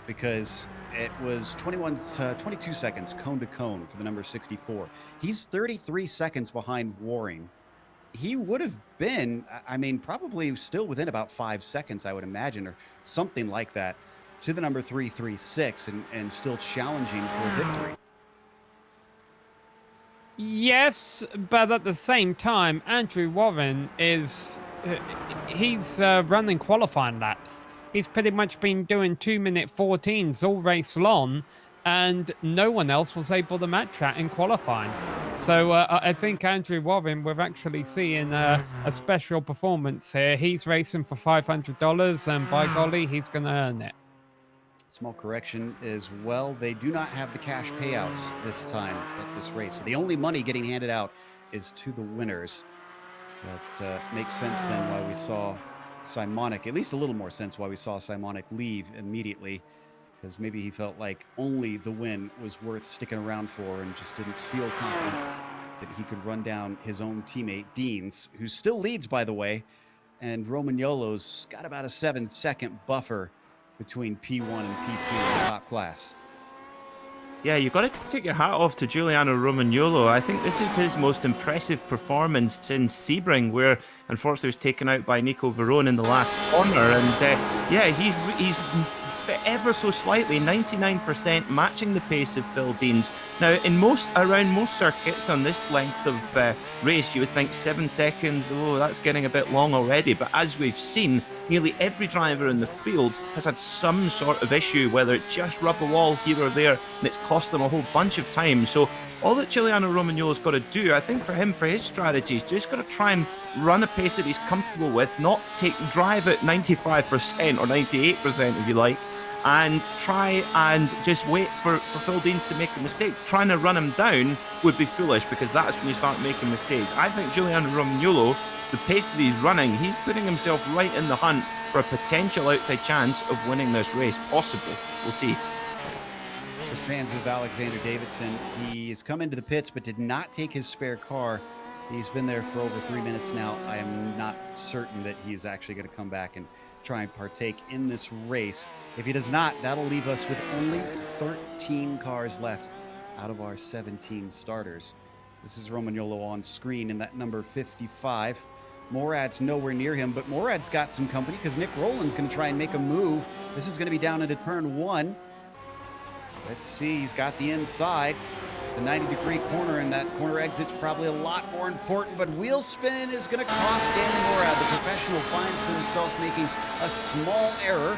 because it was 22 seconds cone to cone for the number 64. He's 33 seconds behind Waring. He would have been, I mean, probably still within about 5 seconds, I would imagine, or something like that, to the number 336 and still challenging for a victory. Yes, but at the same time, Andrew Warren is he's running qualifying laps. He's pretty much been doing 2-minute 14s all race long, and no one else was able to match that in qualifying. So I think Andrew Warren, we're actually seeing a special performance here. He's racing for $500, and by golly, he's going to earn it. Small correction as well. They do not have the cash payouts this time at this race. So the only money getting handed out is to the winners. That makes sense then why we saw Simonic, at least a little more sense why we saw Simonic leave immediately, because maybe he felt like only the win was worth sticking around for and just didn't feel confident that he could run down his own teammate, Deans, who still leads, by the way, and Romagnolo's got about a 7-second buffer between P1 and P2 in the top class. Yeah, you've got to take your hat off to Giuliano Romagnolo. I think this is his most impressive performance since Sebring, where unfortunately was taken out by Nico Verone in the last corner. And yeah, he's ever so slightly 99% matching the pace of Phil Deans. Now, around most circuits on this length of race, you would think 7 seconds, oh, that's getting a bit long already. But as we've seen, nearly every driver in the field has had some sort of issue, whether it just rubbed a wall here or there, and it's cost them a whole bunch of time. So all that Giuliano Romagnolo's got to do, I think, for his strategy, is just got to try and run a pace that he's comfortable with, not drive at 95% or 98% if you like, and try and just wait for Phil Deans to make a mistake. Trying to run him down would be foolish, because that's when you start making mistakes. I think Giuliano Romagnolo, the pace that he's running, he's putting himself right in the hunt for a potential outside chance of winning this race. Possible. We'll see. For fans of Alexander Davidson, he's come into the pits but did not take his spare car. He's been there for over 3 minutes now. I am not certain that he is actually going to come back and try and partake in this race. If he does not, that'll leave us with only 13 cars left out of our 17 starters. This is Romagnolo on screen in that number 55. Morad's nowhere near him, but Morad's got some company because Nick Rowland's going to try and make a move. This is going to be down into turn 1. Let's see, he's got the inside. It's a 90-degree corner, and that corner exit's probably a lot more important, but wheel spin is going to cost Danny Morad. The professional finds himself making a small error.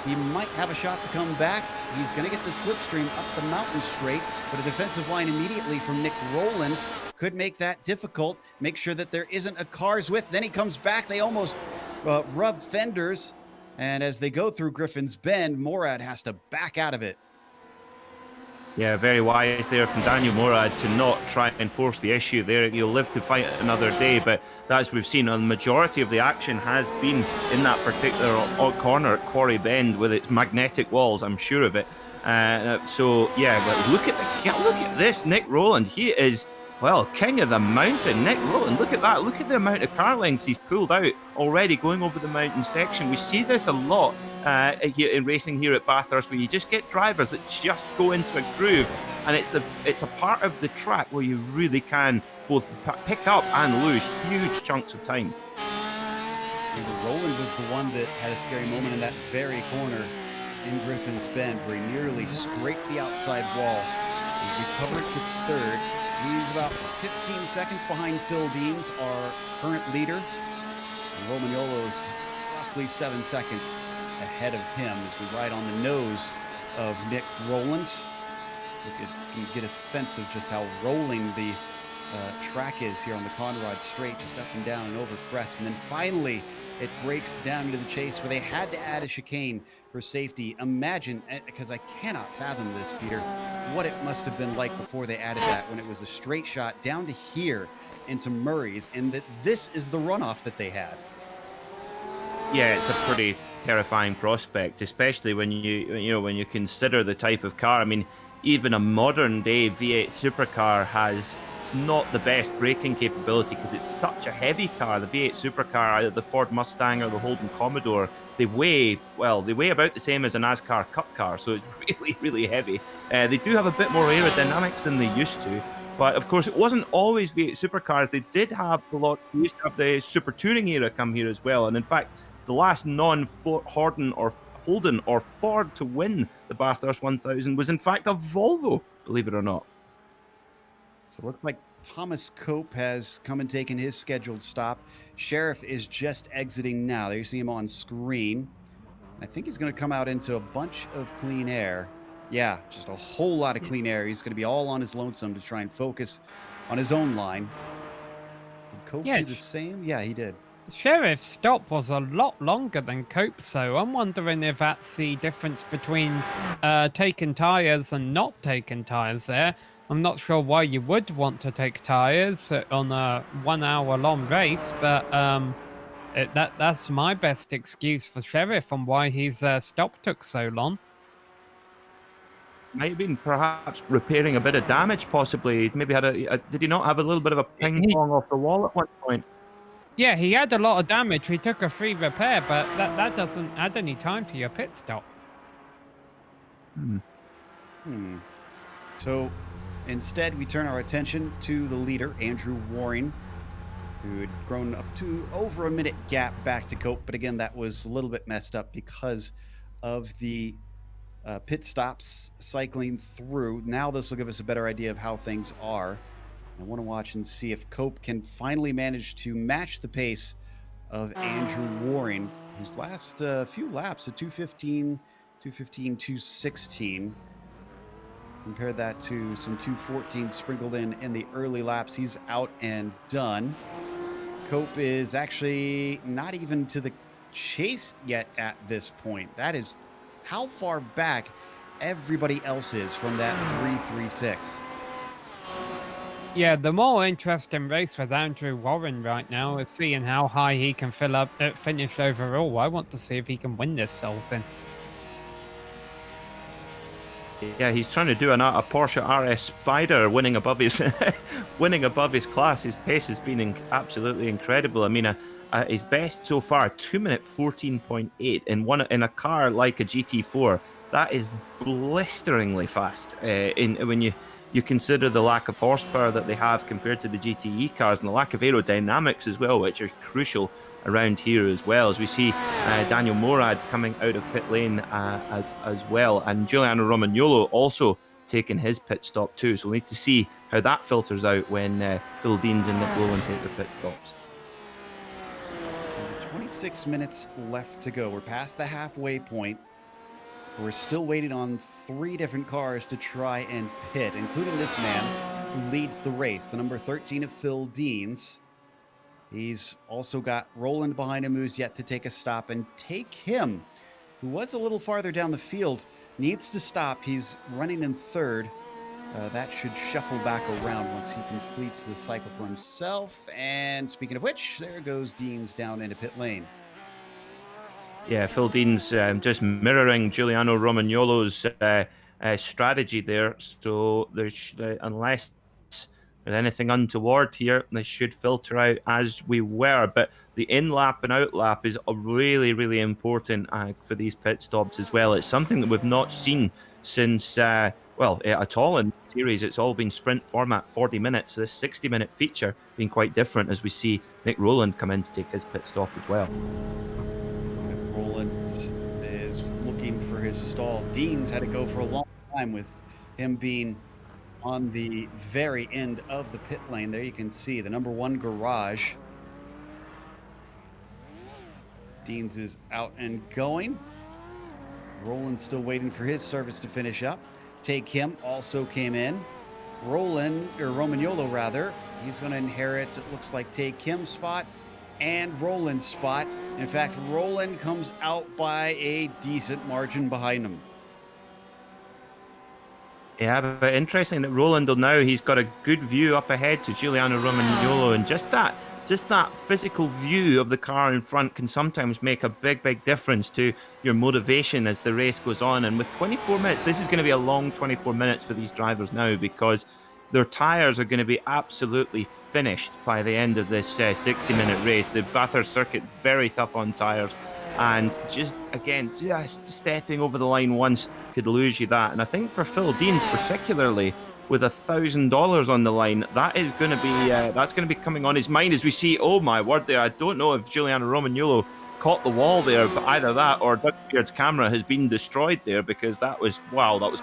He might have a shot to come back. He's going to get the slipstream up the mountain straight, but a defensive line immediately from Nick Rowland could make that difficult. Make sure that there isn't a car's width. Then he comes back. They almost rub fenders, and as they go through Griffin's Bend, Morad has to back out of it. Yeah, very wise there from Daniel Morad to not try and force the issue there. He'll live to fight it another day, but as we've seen, a majority of the action has been in that particular corner at Quarry Bend with its magnetic walls. I'm sure of it. So yeah, but look at this, Nick Rowland. He is, well, king of the mountain. Nick Rowland, look at that. Look at the amount of car lengths he's pulled out already going over the mountain section. We see this a lot here in racing here at Bathurst, where you just get drivers that just go into a groove, and it's a part of the track where you really can both pick up and lose huge chunks of time. Rowland was the one that had a scary moment in that very corner in Griffin's Bend, where he nearly scraped the outside wall. He's recovered to third. He's about 15 seconds behind Phil Deans, our current leader. And Romagnolo's roughly 7 seconds ahead of him as we ride on the nose of Nick Rowland. You can get a sense of just how rolling the track is here on the Conrad Straight, just up and down and over crests. And then finally, it breaks down into the chase where they had to add a chicane for safety. Imagine, because I cannot fathom this, Peter, what it must have been like before they added that, when it was a straight shot down to here into Murray's, and that this is the runoff that they had. Yeah, it's a pretty terrifying prospect, especially when you consider the type of car. I mean, even a modern day V8 supercar has not the best braking capability because it's such a heavy car. The V8 supercar, either the Ford Mustang or the Holden Commodore, they weigh about the same as a NASCAR Cup car, so it's really, really heavy. They do have a bit more aerodynamics than they used to, but of course it wasn't always V8 supercars. They did have we used to have the Super Touring era come here as well, and in fact, the last non-Holden or Ford to win the Bathurst 1000 was in fact a Volvo, believe it or not. So it looks like Thomas Cope has come and taken his scheduled stop. Sheriff is just exiting now. There you see him on screen. I think he's going to come out into a bunch of clean air. Yeah, just a whole lot of clean air. He's going to be all on his lonesome to try and focus on his own line. Did Cope do the same? Yeah, he did. Sheriff's stop was a lot longer than Cope's, so I'm wondering if that's the difference between taking tyres and not taking tyres there. I'm not sure why you would want to take tyres on a 1 hour long race, but that's my best excuse for Sheriff on why his stop took so long. Might have been perhaps repairing a bit of damage, possibly. He's maybe had did he not have a little bit of a ping pong off the wall at one point? Yeah, he had a lot of damage. He took a free repair, but that doesn't add any time to your pit stop. So instead, we turn our attention to the leader, Andrew Waring, who had grown up to over a minute gap back to Cope. But again, that was a little bit messed up because of the pit stops cycling through. Now this will give us a better idea of how things are. I want to watch and see if Cope can finally manage to match the pace of Andrew Waring, whose last few laps, a 2:15, 2:16. Compare that to some 2:14 sprinkled in the early laps. He's out and done. Cope is actually not even to the chase yet at this point. That is how far back everybody else is from that 3:36. Yeah, the more interesting race with Andrew Warren right now is seeing how high he can finish overall. I want to see if he can win this whole thing. Yeah, he's trying to do a Porsche RS Spider, winning above his winning above his class. His pace has been absolutely incredible. I mean, his best so far, 2-minute 14.8 in a car like a GT4. That is blisteringly fast. When you consider the lack of horsepower that they have compared to the GTE cars and the lack of aerodynamics as well, which are crucial around here as well, as we see Daniel Morad coming out of pit lane as well, and Giuliano Romagnolo also taking his pit stop too. So we'll need to see how that filters out when Phil Deans and Nick Rowland take their pit stops. 26 minutes left to go. We're past the halfway point. We're still waiting on 3 different cars to try and pit, including this man who leads the race, the number 13 of Phil Deans. He's also got Rowland behind him, who's yet to take a stop, and Take Him, who was a little farther down the field, needs to stop. He's running in third. That should shuffle back around once he completes the cycle for himself. And speaking of which, there goes Deans down into pit lane. Yeah, Phil Dean's just mirroring Giuliano Romagnolo's strategy there. So there's unless there's anything untoward here, they should filter out as we were. But the in lap and out lap is really, really important for these pit stops as well. It's something that we've not seen since at all in the series. It's all been sprint format, 40 minutes. So this 60-minute feature being quite different as we see Nick Rowland come in to take his pit stop as well. Rowland is looking for his stall. Deans had to go for a long time with him being on the very end of the pit lane. There you can see the number 1 garage. Deans is out and going. Rowland still waiting for his service to finish up. Take Him also came in. Romagnolo rather, he's going to inherit, it looks like, Take Him's spot and Rowland's spot. In fact, Rowland comes out by a decent margin behind him. Yeah, but interesting that Rowland he's got a good view up ahead to Giuliano Romagnolo, and just that physical view of the car in front can sometimes make a big difference to your motivation as the race goes on. And with 24 minutes, this is going to be a long 24 minutes for these drivers now, because their tyres are going to be absolutely finished by the end of this 60-minute race. The Bathurst circuit, very tough on tyres, and just stepping over the line once could lose you that. And I think for Phil Deans particularly, with $1,000 on the line, that is going to be that's going to be coming on his mind as we see. Oh my word! There, I don't know if Giuliano Romagnolo caught the wall there, but either that or Doug Beard's camera has been destroyed there, because that was close.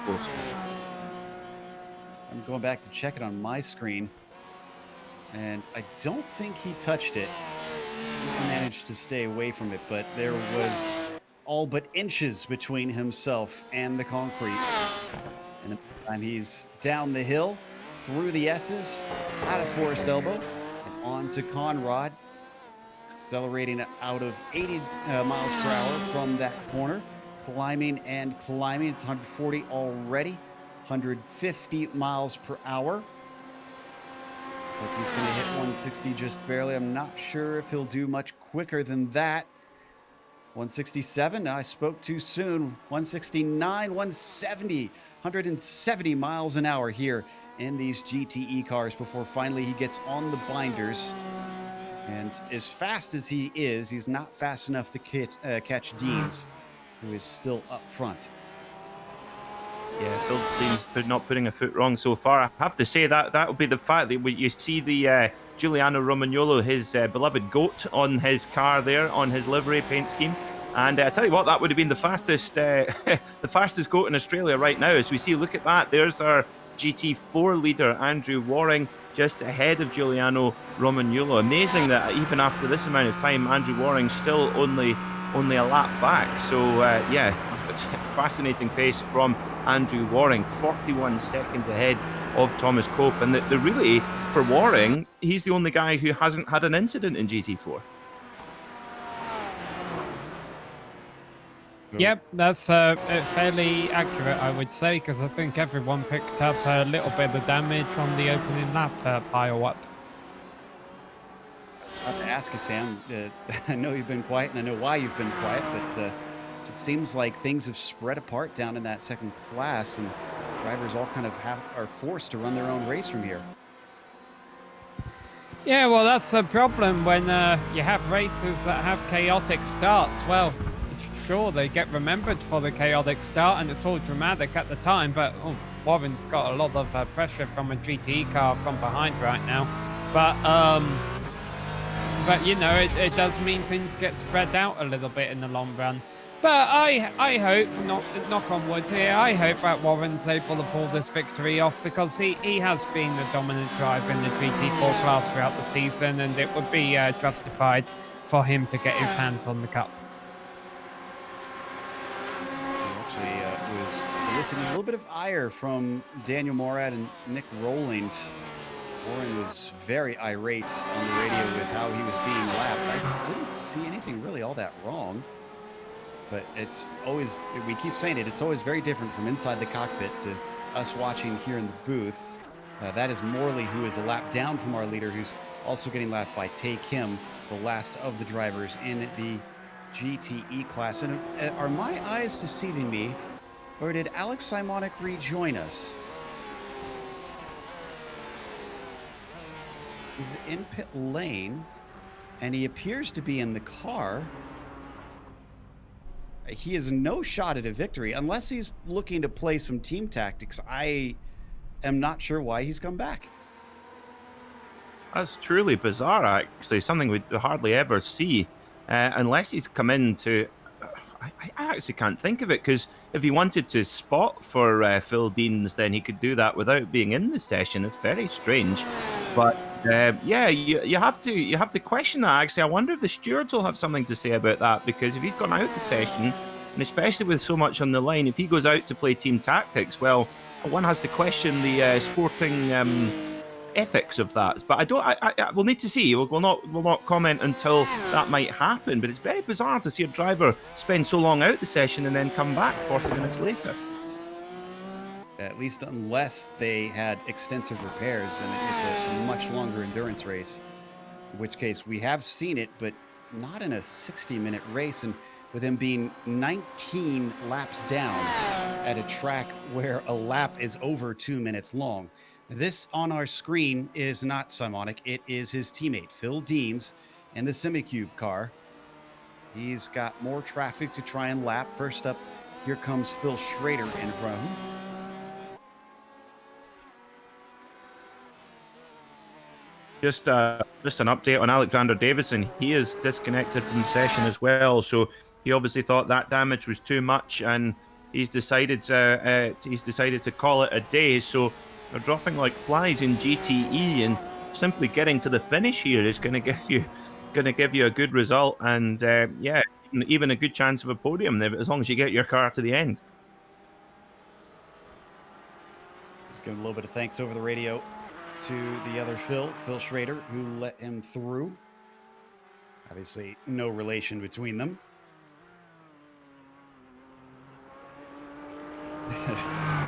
I'm going back to check it on my screen, and I don't think he touched it. He managed to stay away from it, but there was all but inches between himself and the concrete. And in the time, he's down the hill, through the S's, out of Forest Elbow, and on to Conrad, accelerating out of 80 miles per hour from that corner, climbing and climbing. It's 140 already, 150 miles per hour. Looks like he's going to hit 160 just barely. I'm not sure if he'll do much quicker than that. 167, I spoke too soon. 169, 170, 170 miles an hour here in these GTE cars before finally he gets on the binders. And as fast as he is, he's not fast enough to catch Deans, who is still up front. Yeah, Phil Dean's not putting a foot wrong so far. I have to say that will be the fact that you see the Giuliano Romagnolo, his beloved goat, on his car there, on his livery paint scheme. And I tell you what, that would have been the fastest, the fastest goat in Australia right now. As we see, look at that. There's our GT4 leader, Andrew Waring, just ahead of Giuliano Romagnolo. Amazing that even after this amount of time, Andrew Waring's still only a lap back. So yeah, fascinating pace from Andrew Waring, 41 seconds ahead of Thomas Cope. And the really, for Waring, he's the only guy who hasn't had an incident in GT4. Yep, that's fairly accurate, I would say, because I think everyone picked up a little bit of damage on the opening lap pile-up. I have to ask you, Sam. I know you've been quiet, and I know why you've been quiet, but it seems like things have spread apart down in that second class, and drivers all kind of are forced to run their own race from here. Yeah, well, that's the problem when you have races that have chaotic starts. Well, sure, they get remembered for the chaotic start, and it's all dramatic at the time, but Warren's got a lot of pressure from a GTE car from behind right now. But you know, it does mean things get spread out a little bit in the long run. But I hope, knock on wood here, I hope that Warren's able to pull this victory off, because he has been the dominant driver in the GT4 class throughout the season, and it would be justified for him to get his hands on the cup. Actually, was eliciting a little bit of ire from Daniel Morad and Nick Rowland. Warren was very irate on the radio with how he was being lapped. I didn't see anything really all that wrong. But it's always, we keep saying it, it's always very different from inside the cockpit to us watching here in the booth. That is Morley, who is a lap down from our leader, who's also getting lapped by Tae Kim, the last of the drivers in the GTE class. And are my eyes deceiving me, or did Alex Simonic rejoin us? He's in pit lane, and he appears to be in the car. He has no shot at a victory unless he's looking to play some team tactics. I am not sure why he's come back. That's truly bizarre, actually. Something we hardly ever see, unless he's come in to. I actually can't think of it, because if he wanted to spot for Phil Deans, then he could do that without being in the session. It's very strange, but yeah, you have to question that. Actually, I wonder if the stewards will have something to say about that, because if he's gone out the session, and especially with so much on the line, if he goes out to play team tactics, well, one has to question the sporting ethics of that. But we'll need to see. We'll not comment until that might happen. But it's very bizarre to see a driver spend so long out the session and then come back 40 minutes later. At least unless they had extensive repairs and it's a much longer endurance race, in which case we have seen it, but not in a 60-minute race, and with him being 19 laps down at a track where a lap is over 2 minutes long. This on our screen is not Simonic. It is his teammate, Phil Deans, in the Semicube car. He's got more traffic to try and lap. First up, here comes Phil Schrader in front of him. Just an update on Alexander Davidson. He is disconnected from the session as well. So he obviously thought that damage was too much, and he's decided to call it a day. So they're dropping like flies in GTE, and simply getting to the finish here is going to give you a good result, and yeah, even a good chance of a podium as long as you get your car to the end. Just give a little bit of thanks over the radio to the other Phil Schrader, who let him through. Obviously, no relation between them.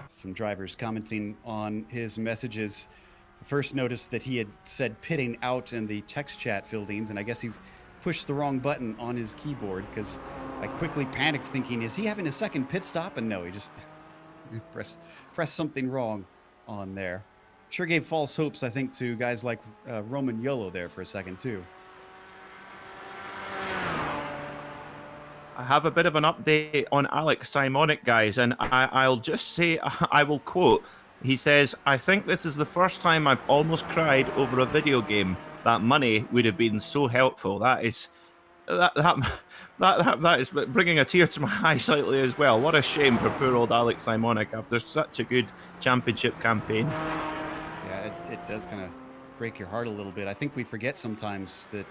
Some drivers commenting on his messages. First noticed that he had said pitting out in the text chat, Phil Deans, and I guess he pushed the wrong button on his keyboard, because I quickly panicked thinking, is he having a second pit stop? And no, he just pressed something wrong on there. Sure gave false hopes, I think, to guys like Romagnolo there for a second, too. I have a bit of an update on Alex Simonic, guys, and I'll just say, I will quote. He says, "I think this is the first time I've almost cried over a video game. That money would have been so helpful." That is that is bringing a tear to my eye slightly as well. What a shame for poor old Alex Simonic after such a good championship campaign. Yeah, it does kind of break your heart a little bit. I think we forget sometimes that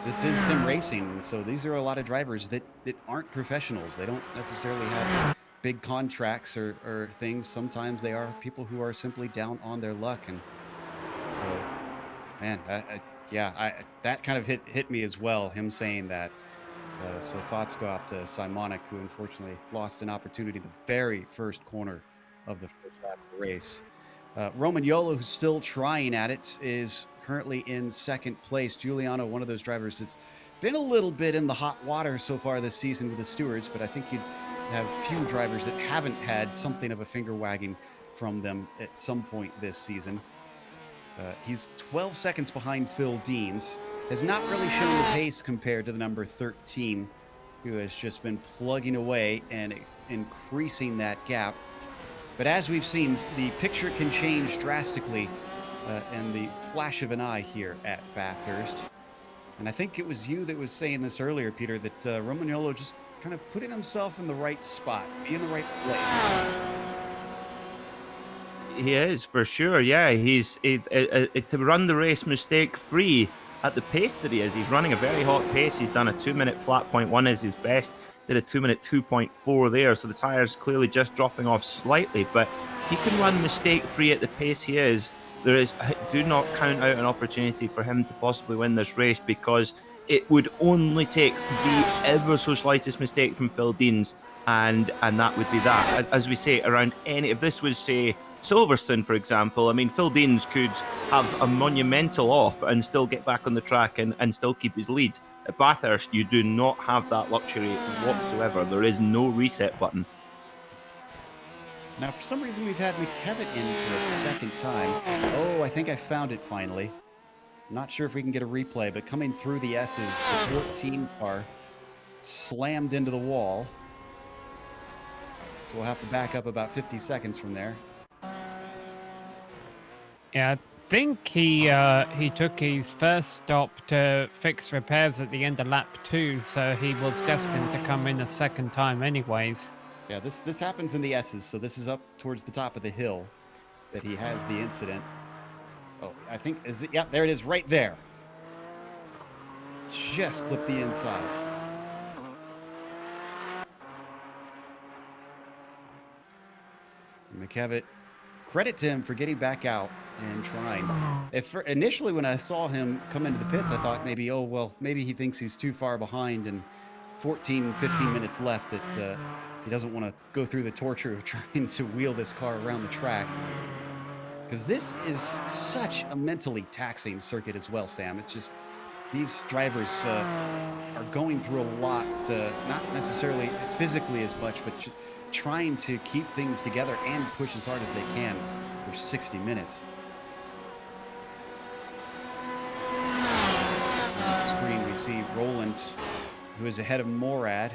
this is sim racing, and so these are a lot of drivers that aren't professionals. They don't necessarily have big contracts or things. Sometimes they are people who are simply down on their luck, and so, man, yeah, that kind of hit me as well. Him saying that. So thoughts go out to Simonic, who unfortunately lost an opportunity the very first corner of the first lap of the race. Roman Yolo, who's still trying at it, is currently in second place. Giuliano, one of those drivers that's been a little bit in the hot water so far this season with the stewards, but I think you'd have few drivers that haven't had something of a finger wagging from them at some point this season. He's 12 seconds behind Phil Deans. Has not really shown the pace compared to the number 13, who has just been plugging away and increasing that gap. But as we've seen, the picture can change drastically in the flash of an eye here at Bathurst. And I think it was you that was saying this earlier, Peter, that Romagnolo just kind of putting himself in the right spot, be in the right place. He is, for sure. Yeah, he's to run the race mistake-free at the pace that he is. He's running a very hot pace. He's done a 2-minute flat point one as his best. Did a 2-minute 2.4 there, so the tyres clearly just dropping off slightly. But if he can run mistake-free at the pace he is, do not count out an opportunity for him to possibly win this race, because it would only take the ever so slightest mistake from Phil Deans, and that would be that. As we say, around any, if this was, say, Silverstone, for example, I mean, Phil Deans could have a monumental off and still get back on the track and still keep his lead. At Bathurst, you do not have that luxury whatsoever. There is no reset button. Now, for some reason, we've had McKevitt in for a second time. Oh, I think I found it finally. Not sure if we can get a replay, but coming through the S's, the 14 car slammed into the wall. So we'll have to back up about 50 seconds from there. Yeah, I think he took his first stop to fix repairs at the end of lap 2, so he was destined to come in a second time anyways. Yeah, this happens in the S's, so this is up towards the top of the hill that he has the incident. Oh, I think, is it? Yeah, there it is, right there. Just clipped the inside. McKevitt, credit to him for getting back out and trying. Initially, when I saw him come into the pits, I thought maybe, oh, well, maybe he thinks he's too far behind and 15 minutes left that he doesn't want to go through the torture of trying to wheel this car around the track. Because this is such a mentally taxing circuit as well, Sam. It's just, these drivers are going through a lot, not necessarily physically as much, but trying to keep things together and push as hard as they can for 60 minutes. On the screen, we see Roland, who is ahead of Morad.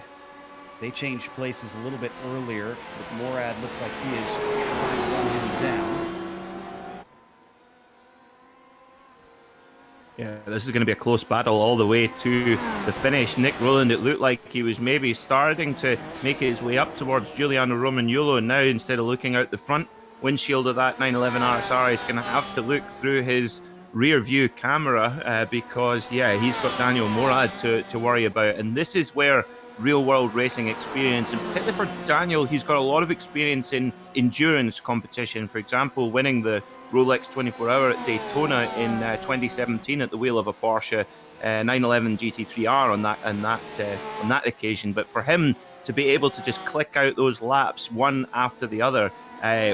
They changed places a little bit earlier, but Morad looks like he is trying to run him down. Yeah, this is going to be a close battle all the way to the finish. Nick Rowland, it looked like he was maybe starting to make his way up towards Giuliano Romagnolo, and now instead of looking out the front windshield of that 911 RSR, he's going to have to look through his rear view camera because, yeah, he's got Daniel Morad to worry about. And this is where real world racing experience, and particularly for Daniel, he's got a lot of experience in endurance competition. For example, winning the Rolex 24-hour at Daytona in 2017 at the wheel of a Porsche 911 GT3R on that occasion. But for him to be able to just click out those laps one after the other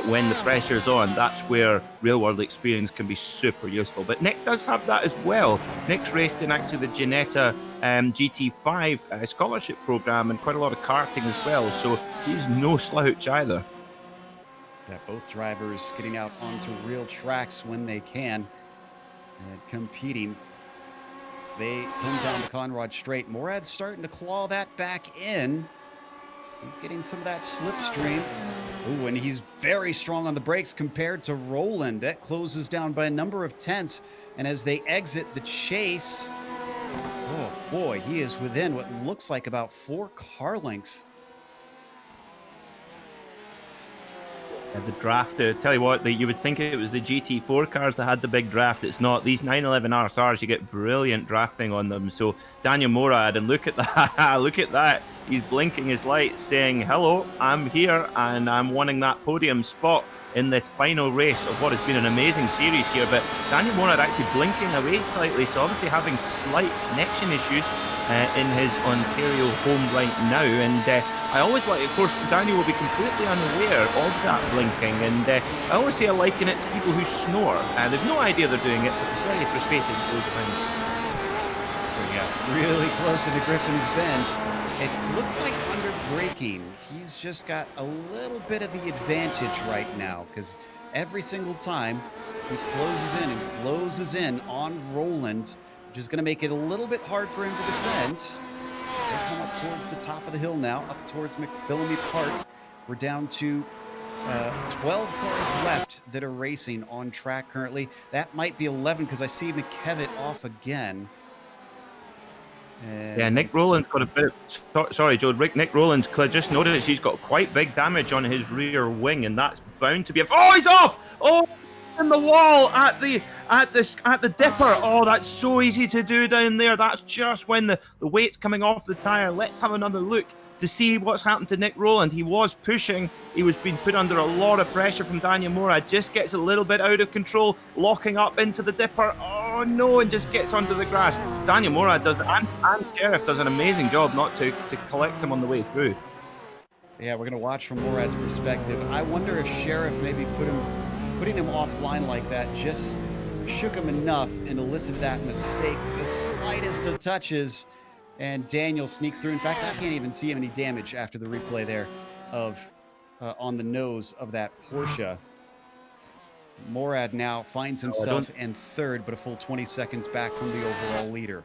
when the pressure's on, that's where real world experience can be super useful. But Nick does have that as well. Nick's raced in actually the Ginetta GT5 scholarship program and quite a lot of karting as well, so he's no slouch either. Yeah, both drivers getting out onto real tracks when they can and competing. So they come down to Conrad straight. Morad's starting to claw that back in. He's getting some of that slipstream. Ooh, and he's very strong on the brakes compared to Roland. That closes down by a number of tenths. And as they exit the chase, oh boy, he is within what looks like about 4 car lengths. The draft, tell you what, you would think it was the GT4 cars that had the big draft. It's not. These 911 RSRs, you get brilliant drafting on them. So Daniel Morad, and look at that, look at that. He's blinking his lights saying, hello, I'm here and I'm wanting that podium spot in this final race of what has been an amazing series here. But Daniel Morad actually blinking away slightly, so obviously having slight connection issues in his Ontario home right now. And I always like, of course, Daniel will be completely unaware of that blinking. And I always say I liken it to people who snore. They've no idea they're doing it, but it's very frustrating to go behind. Yeah, really close into Griffin's Bend. It looks like under braking, he's just got a little bit of the advantage right now, because every single time he closes in on Roland, which is going to make it a little bit hard for him to defend. They come up towards the top of the hill now, up towards McPhillamy Park. We're down to 12 cars left that are racing on track currently. That might be 11 because I see McKevitt off again. And yeah, Nick Rowland's got a bit of, sorry, Joe. Nick Rowland's just noticed he's got quite big damage on his rear wing, and that's bound to be oh, he's off! Oh, in the wall at the dipper. Oh, that's so easy to do down there. That's just when the weight's coming off the tire. Let's have another look to see what's happened to Nick Rowland. He was pushing. He was being put under a lot of pressure from Daniel Morad. Just gets a little bit out of control, locking up into the dipper. Oh no, and just gets onto the grass. Daniel Morad does, and Sheriff does an amazing job not to collect him on the way through. Yeah, we're going to watch from Morad's perspective. I wonder if Sheriff maybe putting him offline like that just shook him enough and elicited that mistake. The slightest of touches, and Daniel sneaks through. In fact, I can't even see any damage after the replay there of on the nose of that Porsche. Morad now finds himself in third, but a full 20 seconds back from the overall leader.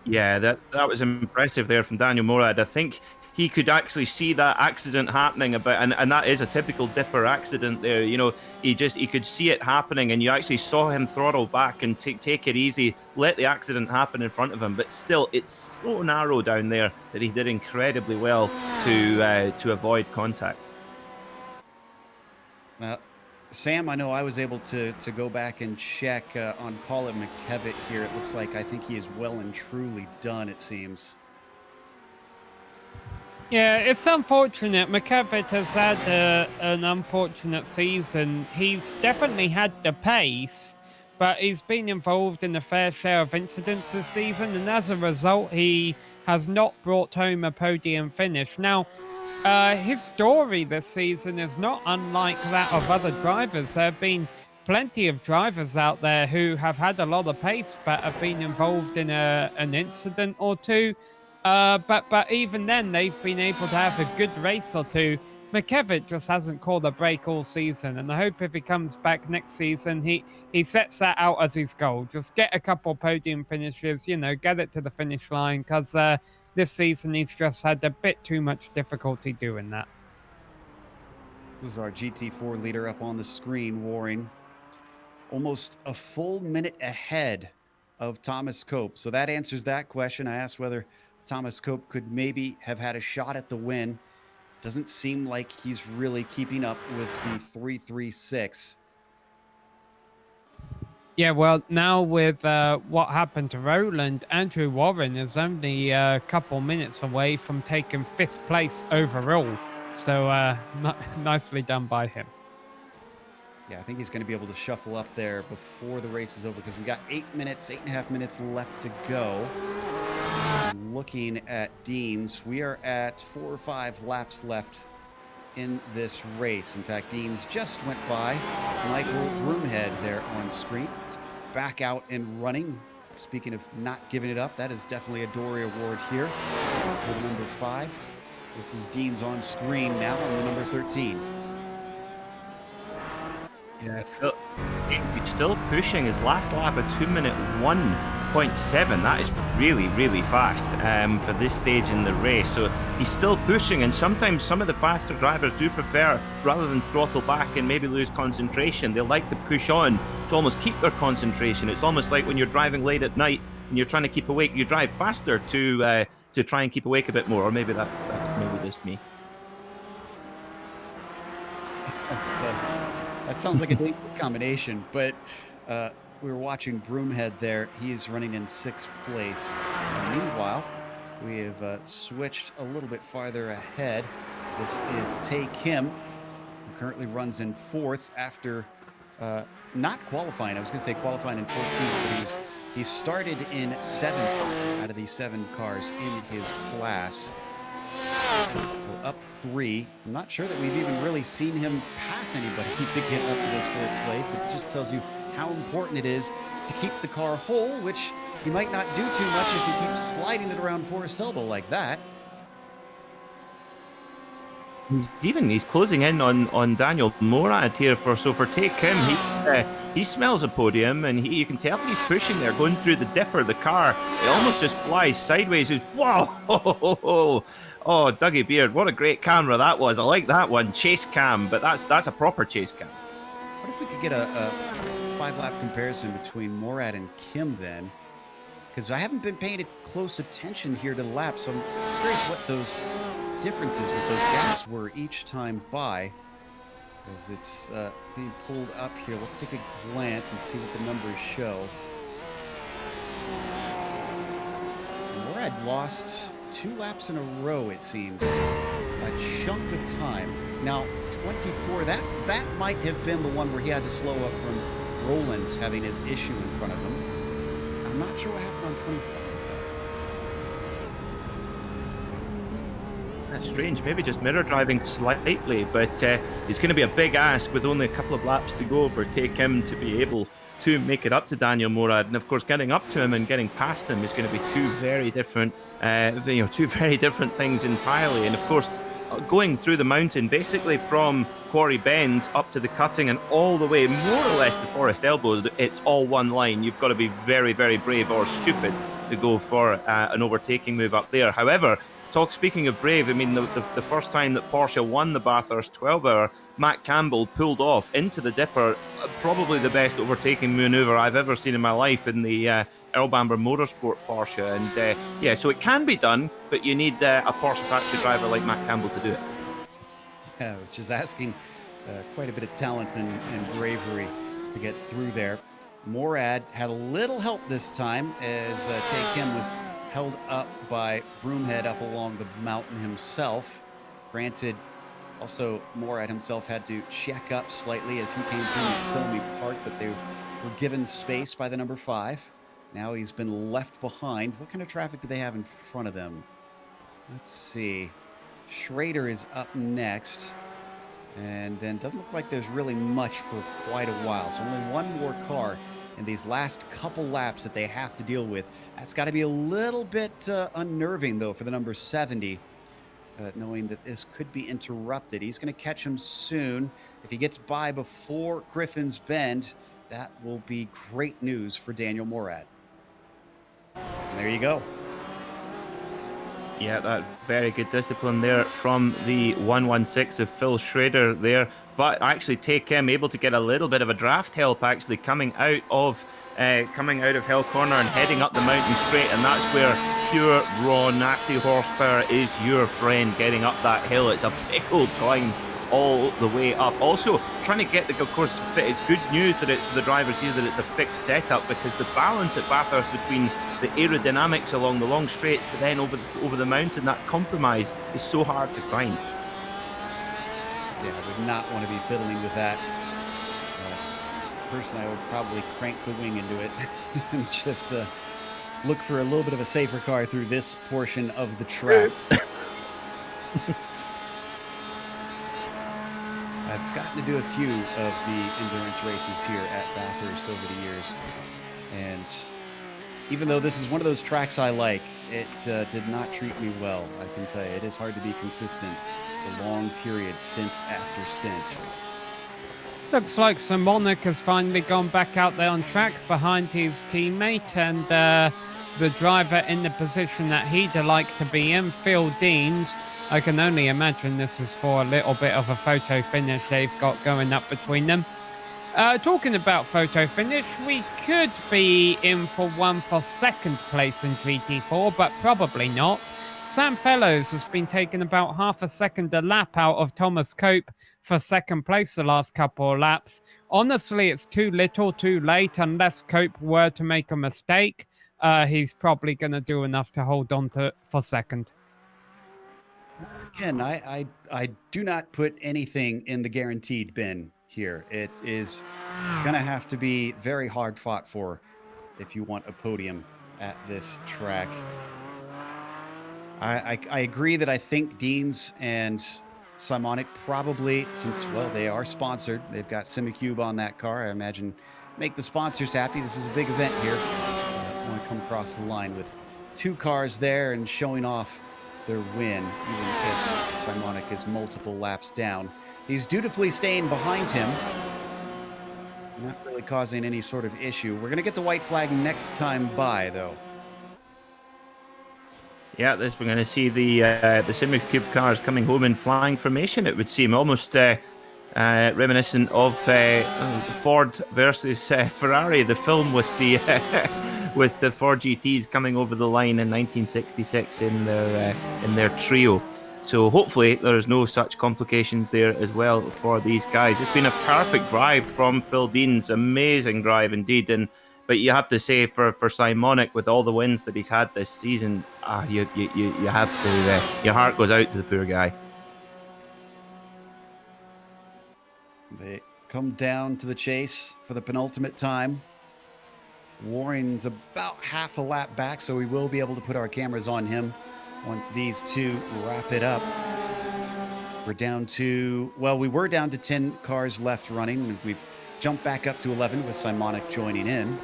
Yeah, that was impressive there from Daniel Morad. I think he could actually see that accident happening and that is a typical dipper accident there. You know, he could see it happening, and you actually saw him throttle back and take it easy, let the accident happen in front of him. But still, it's so narrow down there that he did incredibly well to avoid contact. Sam, I know I was able to go back and check on Colin McKevitt here. It looks like I think he is well and truly done, it seems. Yeah, it's unfortunate. McKevitt has had an unfortunate season. He's definitely had the pace, but he's been involved in a fair share of incidents this season, and as a result, he has not brought home a podium finish. Now, his story this season is not unlike that of other drivers. There have been plenty of drivers out there who have had a lot of pace, but have been involved in an incident or two. But even then, they've been able to have a good race or two. McKevitt just hasn't called a break all season, and I hope if he comes back next season, he sets that out as his goal. Just get a couple podium finishes, you know, get it to the finish line, because this season he's just had a bit too much difficulty doing that. This is our GT4 leader up on the screen, Warren. Almost a full minute ahead of Thomas Cope. So that answers that question. I asked whether Thomas Cope could maybe have had a shot at the win. Doesn't seem like he's really keeping up with the 3.36. Yeah, well, now with what happened to Roland, Andrew Warren is only a couple minutes away from taking 5th place overall. So nicely done by him. Yeah, I think he's going to be able to shuffle up there before the race is over, because we've got 8.5 minutes left to go. Looking at Dean's, we are at 4 or 5 laps left in this race. In fact, Dean's just went by Michael Broomhead there on screen. Back out and running. Speaking of not giving it up, that is definitely a Dory Award here for number 5. This is Dean's on screen now on the number 13. Yeah, he's still pushing his last lap, a 2-minute 1.7. That is really, really fast for this stage in the race. So he's still pushing, and sometimes some of the faster drivers do prefer, rather than throttle back and maybe lose concentration, they like to push on to almost keep their concentration. It's almost like when you're driving late at night and you're trying to keep awake, you drive faster to try and keep awake a bit more. Or maybe that's maybe just me. That sounds like a dangerous combination, but we were watching Broomhead there. He is running in 6th place. Meanwhile, we have switched a little bit farther ahead. This is Tae Kim, who currently runs in 4th after not qualifying. I was going to say qualifying in 14th, but he started in 7th out of these 7 cars in his class. So up 3. I'm not sure that we've even really seen him pass anybody to get up to this 4th place. It just tells you how important it is to keep the car whole, which he might not do too much if he keeps sliding it around Forest Elbow like that. He's closing in on Daniel Morad here for Tae Kim. He smells a podium, and you can tell he's pushing there, going through the dipper. The car, it almost just flies sideways. Just wow! Oh, Dougie Beard, what a great camera that was. I like that one, chase cam, but that's a proper chase cam. What if we could get a 5-lap comparison between Morad and Kim then? Because I haven't been paying close attention here to the laps, so I'm curious what those differences with those gaps were each time by. As it's being pulled up here, let's take a glance and see what the numbers show. Morad lost 2 laps in a row, it seems. A chunk of time. Now, 24, that might have been the one where he had to slow up from Roland having his issue in front of him. I'm not sure what happened on 25. That's strange. Maybe just mirror driving slightly, but it's going to be a big ask with only a couple of laps to go for Tae Kim to be able to make it up to Daniel Morad. And of course, getting up to him and getting past him is going to be two very different things entirely. And of course, going through the mountain, basically from Quarry Bend up to the cutting and all the way more or less to Forest Elbow, it's all one line. You've got to be very, very brave or stupid to go for an overtaking move up there. However, speaking of brave, I mean, the first time that Porsche won the Bathurst 12-hour, Matt Campbell pulled off into the dipper, probably the best overtaking maneuver I've ever seen in my life in the Earl Bamber Motorsport Porsche. And so it can be done, but you need a Porsche factory driver like Matt Campbell to do it. Yeah, which is asking quite a bit of talent and bravery to get through there. Morad had a little help this time as Tae Kim was held up by Broomhead up along the mountain himself. Granted, also Morad himself had to check up slightly as he came through the filmy part, but they were given space by the number 5. Now he's been left behind. What kind of traffic do they have in front of them? Let's see. Schrader is up next. And then doesn't look like there's really much for quite a while. So only one more car in these last couple laps that they have to deal with. That's got to be a little bit unnerving, though, for the number 70, knowing that this could be interrupted. He's going to catch him soon. If he gets by before Griffin's Bend, that will be great news for Daniel Morad. And there you go. Yeah, that very good discipline there from the 116 of Phil Schrader there. But actually Tae Kim able to get a little bit of a draft help actually coming out of Hell Corner and heading up the mountain straight, and that's where pure raw nasty horsepower is your friend getting up that hill. It's a big old climb all the way up. Also trying to get of course, it's good news that it's for the drivers here that it's a fixed setup, because the balance at Bathurst between the aerodynamics along the long straights but then over the mountain, that compromise is so hard to find. Yeah, I would not want to be fiddling with that. Personally, I would probably crank the wing into it and just look for a little bit of a safer car through this portion of the track. I've gotten to do a few of the endurance races here at Bathurst over the years, and even though this is one of those tracks I like, it did not treat me well. I can tell you, it is hard to be consistent for long periods, stint after stint. Looks like Simonic has finally gone back out there on track behind his teammate, and the driver in the position that he'd like to be in, Phil Deans. I can only imagine this is for a little bit of a photo finish they've got going up between them. Talking about photo finish, we could be in for one for second place in GT4, but probably not. Sam Fellows has been taking about half a second a lap out of Thomas Cope for second place the last couple of laps. Honestly, it's too little, too late, unless Cope were to make a mistake. He's probably going to do enough to hold on to for second. Again, I do not put anything in the guaranteed bin here. It is going to have to be very hard fought for if you want a podium at this track. I agree that I think Deans and Simonic probably, since, well, they are sponsored, they've got SimiCube on that car, I imagine make the sponsors happy. This is a big event here. I want to come across the line with two cars there and showing off their win, even if Simonic is multiple laps down. He's dutifully staying behind him, not really causing any sort of issue. We're going to get the white flag next time by, though. Yeah, we're going to see the SimiCube cars coming home in flying formation, it would seem. Almost reminiscent of Ford versus Ferrari, the film with the with the Ford GTs coming over the line in 1966 in their trio. So hopefully there's no such complications there as well for these guys. It's been a perfect drive from Phil Deans, amazing drive indeed. But you have to say for Simonic, with all the wins that he's had this season, you have to, your heart goes out to the poor guy. They come down to the chase for the penultimate time. Warren's about half a lap back, so we will be able to put our cameras on him once these two wrap it up. We're down to, well, we were down to 10 cars left running. We've jumped back up to 11 with Simonic joining in.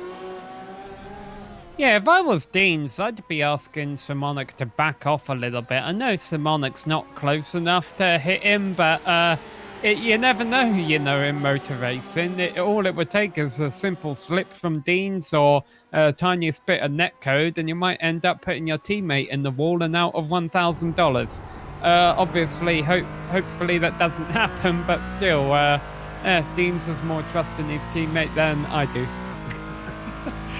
Yeah, if I was Deans, I'd be asking Simonic to back off a little bit. I know Simonic's not close enough to hit him, but you never know, in motor racing. All it would take is a simple slip from Deans or a tiniest bit of netcode, and you might end up putting your teammate in the wall and out of $1,000. Obviously, hopefully that doesn't happen, but still, Deans has more trust in his teammate than I do.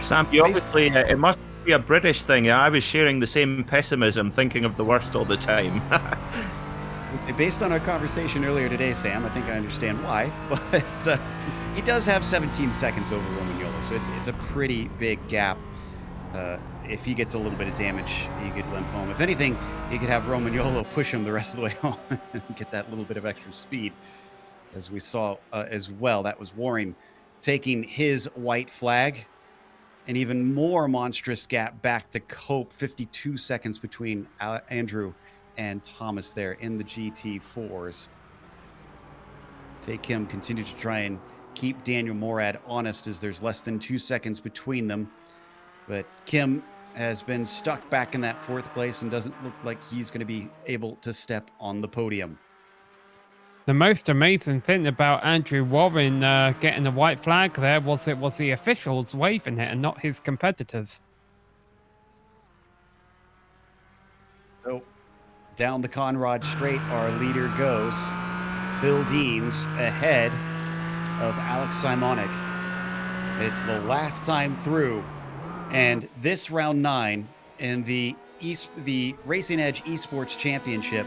Sam, you obviously, it must be a British thing. I was sharing the same pessimism, thinking of the worst all the time. Based on our conversation earlier today, Sam, I think I understand why, but he does have 17 seconds over Romagnolo, so it's a pretty big gap. If he gets a little bit of damage, he could limp home. If anything, he could have Romagnolo push him the rest of the way home and get that little bit of extra speed, as we saw as well. That was Warren taking his white flag. An even more monstrous gap back to Cope, 52 seconds between Andrew and Thomas there in the GT4s. Take him, continue to try and keep Daniel Morad honest, as there's less than 2 seconds between them. But Kim has been stuck back in that fourth place and doesn't look like he's going to be able to step on the podium. The most amazing thing about Andrew Warren getting a white flag there was it was the officials waving it and not his competitors. So down the Conrad Straight, our leader goes. Phil Deans ahead of Alex Simonic. It's the last time through. And this round 9 in the Racing Edge Esports Championship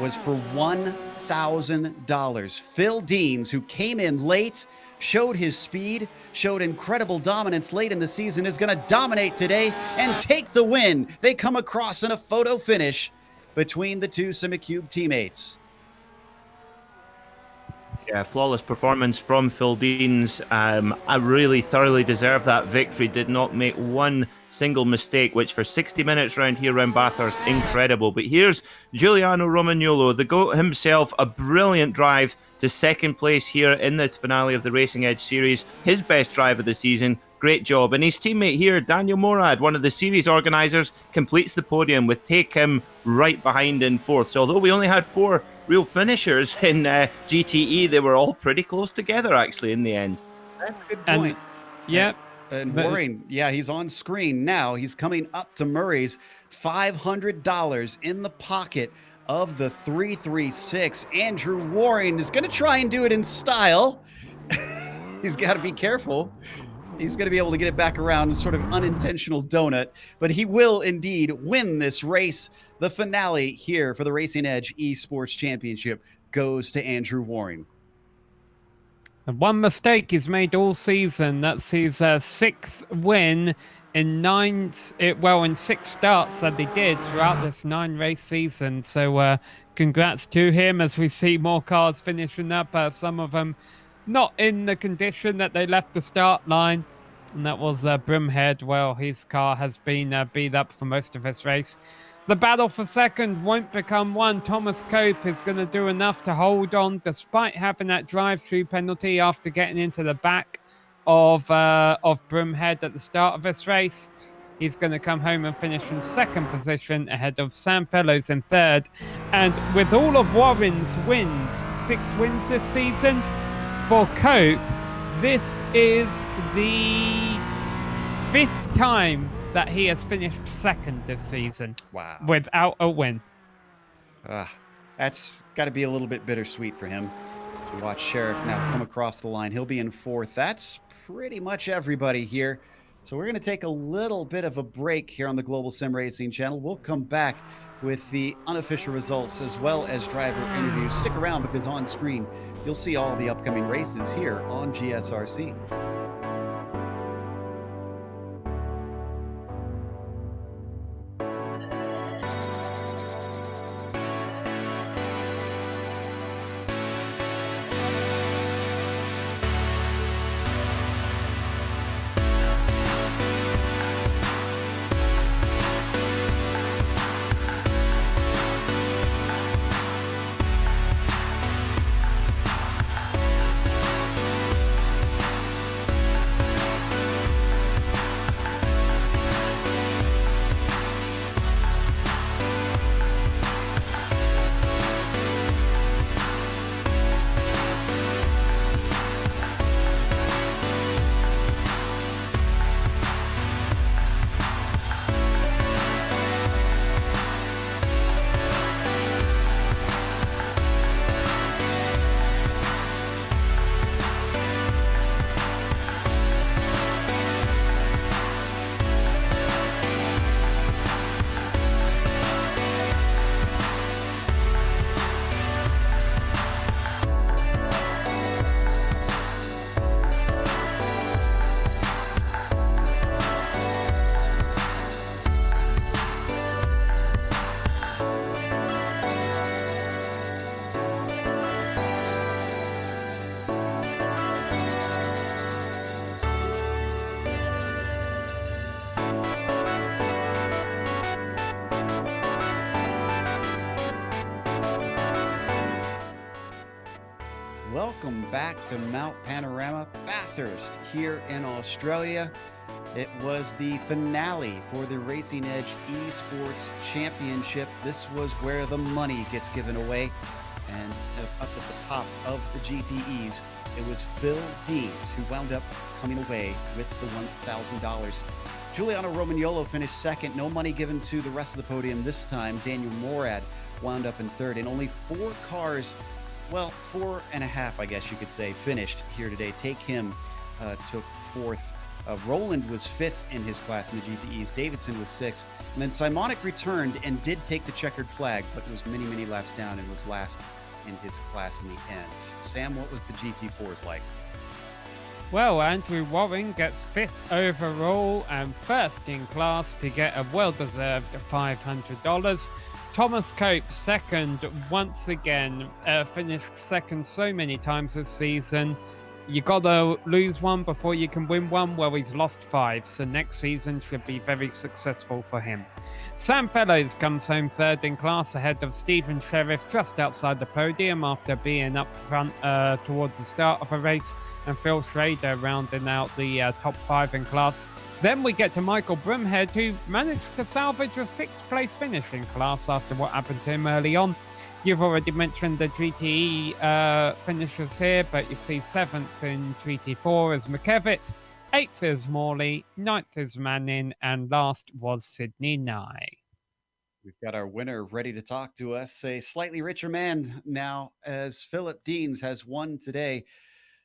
was for $1,000. Phil Deans, who came in late, showed his speed, showed incredible dominance late in the season, is going to dominate today and take the win. They come across in a photo finish between the two SimiCube teammates. Yeah, flawless performance from Phil Deans. I really thoroughly deserved that victory. Did not make one single mistake, which for 60 minutes round here around Bathurst, incredible. But here's Giuliano Romagnolo, the GOAT himself, a brilliant drive to second place here in this finale of the Racing Edge Series. His best drive of the season. Great job. And his teammate here, Daniel Morad, one of the series organisers, completes the podium with Take Him right behind in fourth. So although we only had 4 real finishers in GTE. They were all pretty close together, actually, in the end. That's a good point. Yep. And Waring, he's on screen now. He's coming up to Murray's $500 in the pocket of the 336. Andrew Waring is going to try and do it in style. He's got to be careful. He's going to be able to get it back around in sort of unintentional donut, but he will indeed win this race. The finale here for the Racing Edge Esports Championship goes to Andrew Waring. And one mistake he's made all season. That's his sixth win in 6 starts that he did throughout this 9-race season. So congrats to him as we see more cars finishing up. Some of them not in the condition that they left the start line. And that was Broomhead. Well, his car has been beat up for most of this race. The battle for second won't become one. Thomas Cope is going to do enough to hold on despite having that drive-through penalty after getting into the back of Broomhead at the start of this race. He's going to come home and finish in second position ahead of Sam Fellows in third. And with all of Warren's wins, 6 wins this season, for Cope, this is the 5th time that he has finished second this season. Wow. Without a win. That's got to be a little bit bittersweet for him. As we watch Sheriff now come across the line. He'll be in 4th. That's pretty much everybody here. So we're going to take a little bit of a break here on the Global Sim Racing Channel. We'll come back with the unofficial results as well as driver interviews. Stick around because on screen, you'll see all the upcoming races here on GSRC. Welcome back to Mount Panorama, Bathurst here in Australia. It was the finale for the Racing Edge Esports Championship. This was where the money gets given away. And up at the top of the GTEs, it was Phil Deans who wound up coming away with the $1,000. Giuliano Romagnolo finished second. No money given to the rest of the podium this time. Daniel Morad wound up in third. And only 4 cars, well, 4.5, I guess you could say, finished here today. Take him took 4th. Roland was 5th in his class in the GTEs. Davidson was 6th. And then Simonic returned and did take the checkered flag, but was many, many laps down and was last in his class in the end. Sam, what was the GT4s like? Well, Andrew Waring gets 5th overall and 1st in class to get a well-deserved $500. Thomas Cope, 2nd, once again, finished 2nd so many times this season. You gotta lose one before you can win one. Well, he's lost 5, so next season should be very successful for him. Sam Fellows comes home 3rd in class ahead of Stephen Sheriff just outside the podium after being up front towards the start of a race, and Phil Schrader rounding out the top 5 in class. Then we get to Michael Broomhead, who managed to salvage a 6th place finish in class after what happened to him early on. You've already mentioned the GTE finishers here, but you see 7th in GT4 is McKevitt, 8th is Morley, 9th is Manning, and last was Sydney Nye. We've got our winner ready to talk to us, a slightly richer man now, as Philip Deans has won today.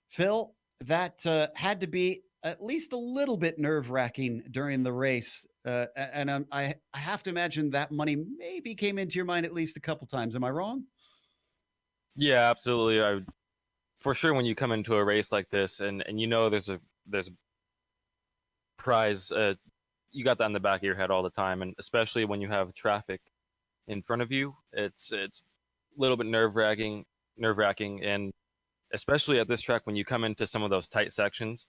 Phil, that had to be at least a little bit nerve wracking during the race. And I have to imagine that money maybe came into your mind at least a couple times. Am I wrong? Yeah, absolutely. For sure, when you come into a race like this, and you know there's a prize, you got that in the back of your head all the time, and especially when you have traffic in front of you, it's a little bit nerve wracking, and especially at this track when you come into some of those tight sections,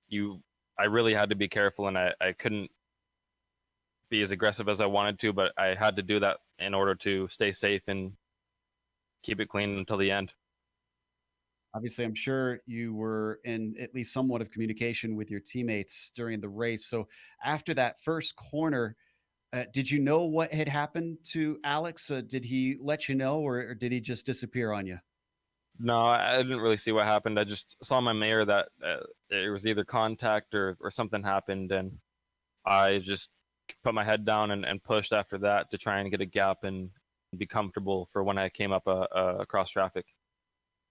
you I really had to be careful, and I couldn't be as aggressive as I wanted to, but I had to do that in order to stay safe and keep it clean until the end. Obviously, I'm sure you were in at least somewhat of communication with your teammates during the race. So after that first corner, did you know what had happened to Alex? Did he let you know, or did he just disappear on you? No, I didn't really see what happened. I just saw my mirror that it was either contact or something happened, and I just put my head down and pushed after that to try and get a gap and be comfortable for when I came up across traffic.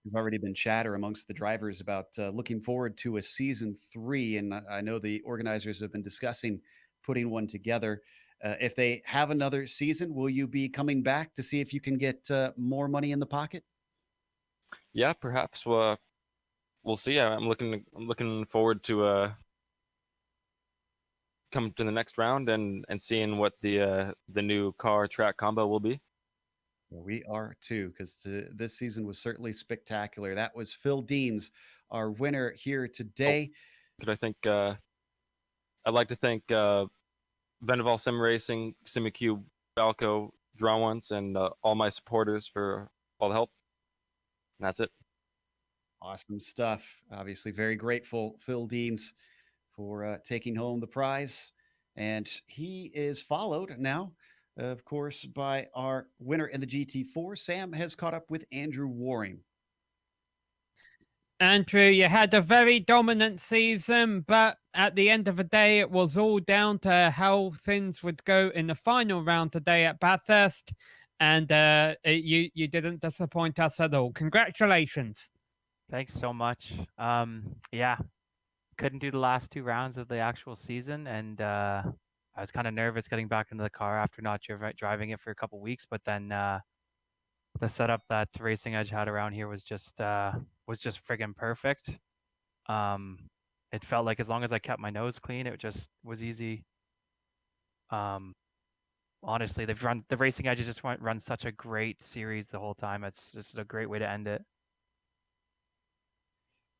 There's already been chatter amongst the drivers about looking forward to a season three, and I know the organizers have been discussing putting one together. If they have another season, will you be coming back to see if you can get more money in the pocket? Yeah, perhaps we'll see. I'm looking forward to coming to the next round and seeing what the new car track combo will be. Well, we are too, because this season was certainly spectacular. That was Phil Deans, our winner here Oh, today. could I think I'd like to thank Vendaval Sim Racing, SimiCube, Balco, Draw Once, and all my supporters for all the help. And that's it. Awesome stuff. Obviously, very grateful, Phil Deans, for taking home the prize. And he is followed now, of course, by our winner in the GT4. Sam has caught up with Andrew Waring. Andrew, you had a very dominant season, but at the end of the day, it was all down to how things would go in the final round today at Bathurst, and you didn't disappoint us at all. Congratulations. Thanks so much. Yeah, couldn't do the last two rounds of the actual season, and I was kind of nervous getting back into the car after not driving it for a couple weeks. But then the setup that Racing Edge had around here was just friggin' perfect. Um, it felt like as long as I kept my nose clean, it just was easy. Um, Honestly, the Racing Edge just run such a great series the whole time. It's just a great way to end it.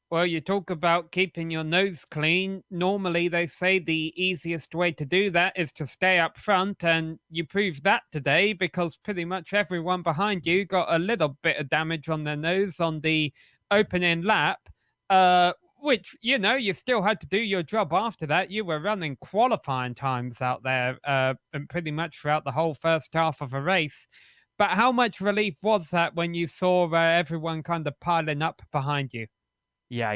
Well, you talk about keeping your nose clean. Normally, they say the easiest way to do that is to stay up front, and you proved that today because pretty much everyone behind you got a little bit of damage on their nose on the opening lap. Which, you still had to do your job after that. You were running qualifying times out there, and pretty much throughout the whole first half of a race. But how much relief was that when you saw everyone kind of piling up behind you? Yeah,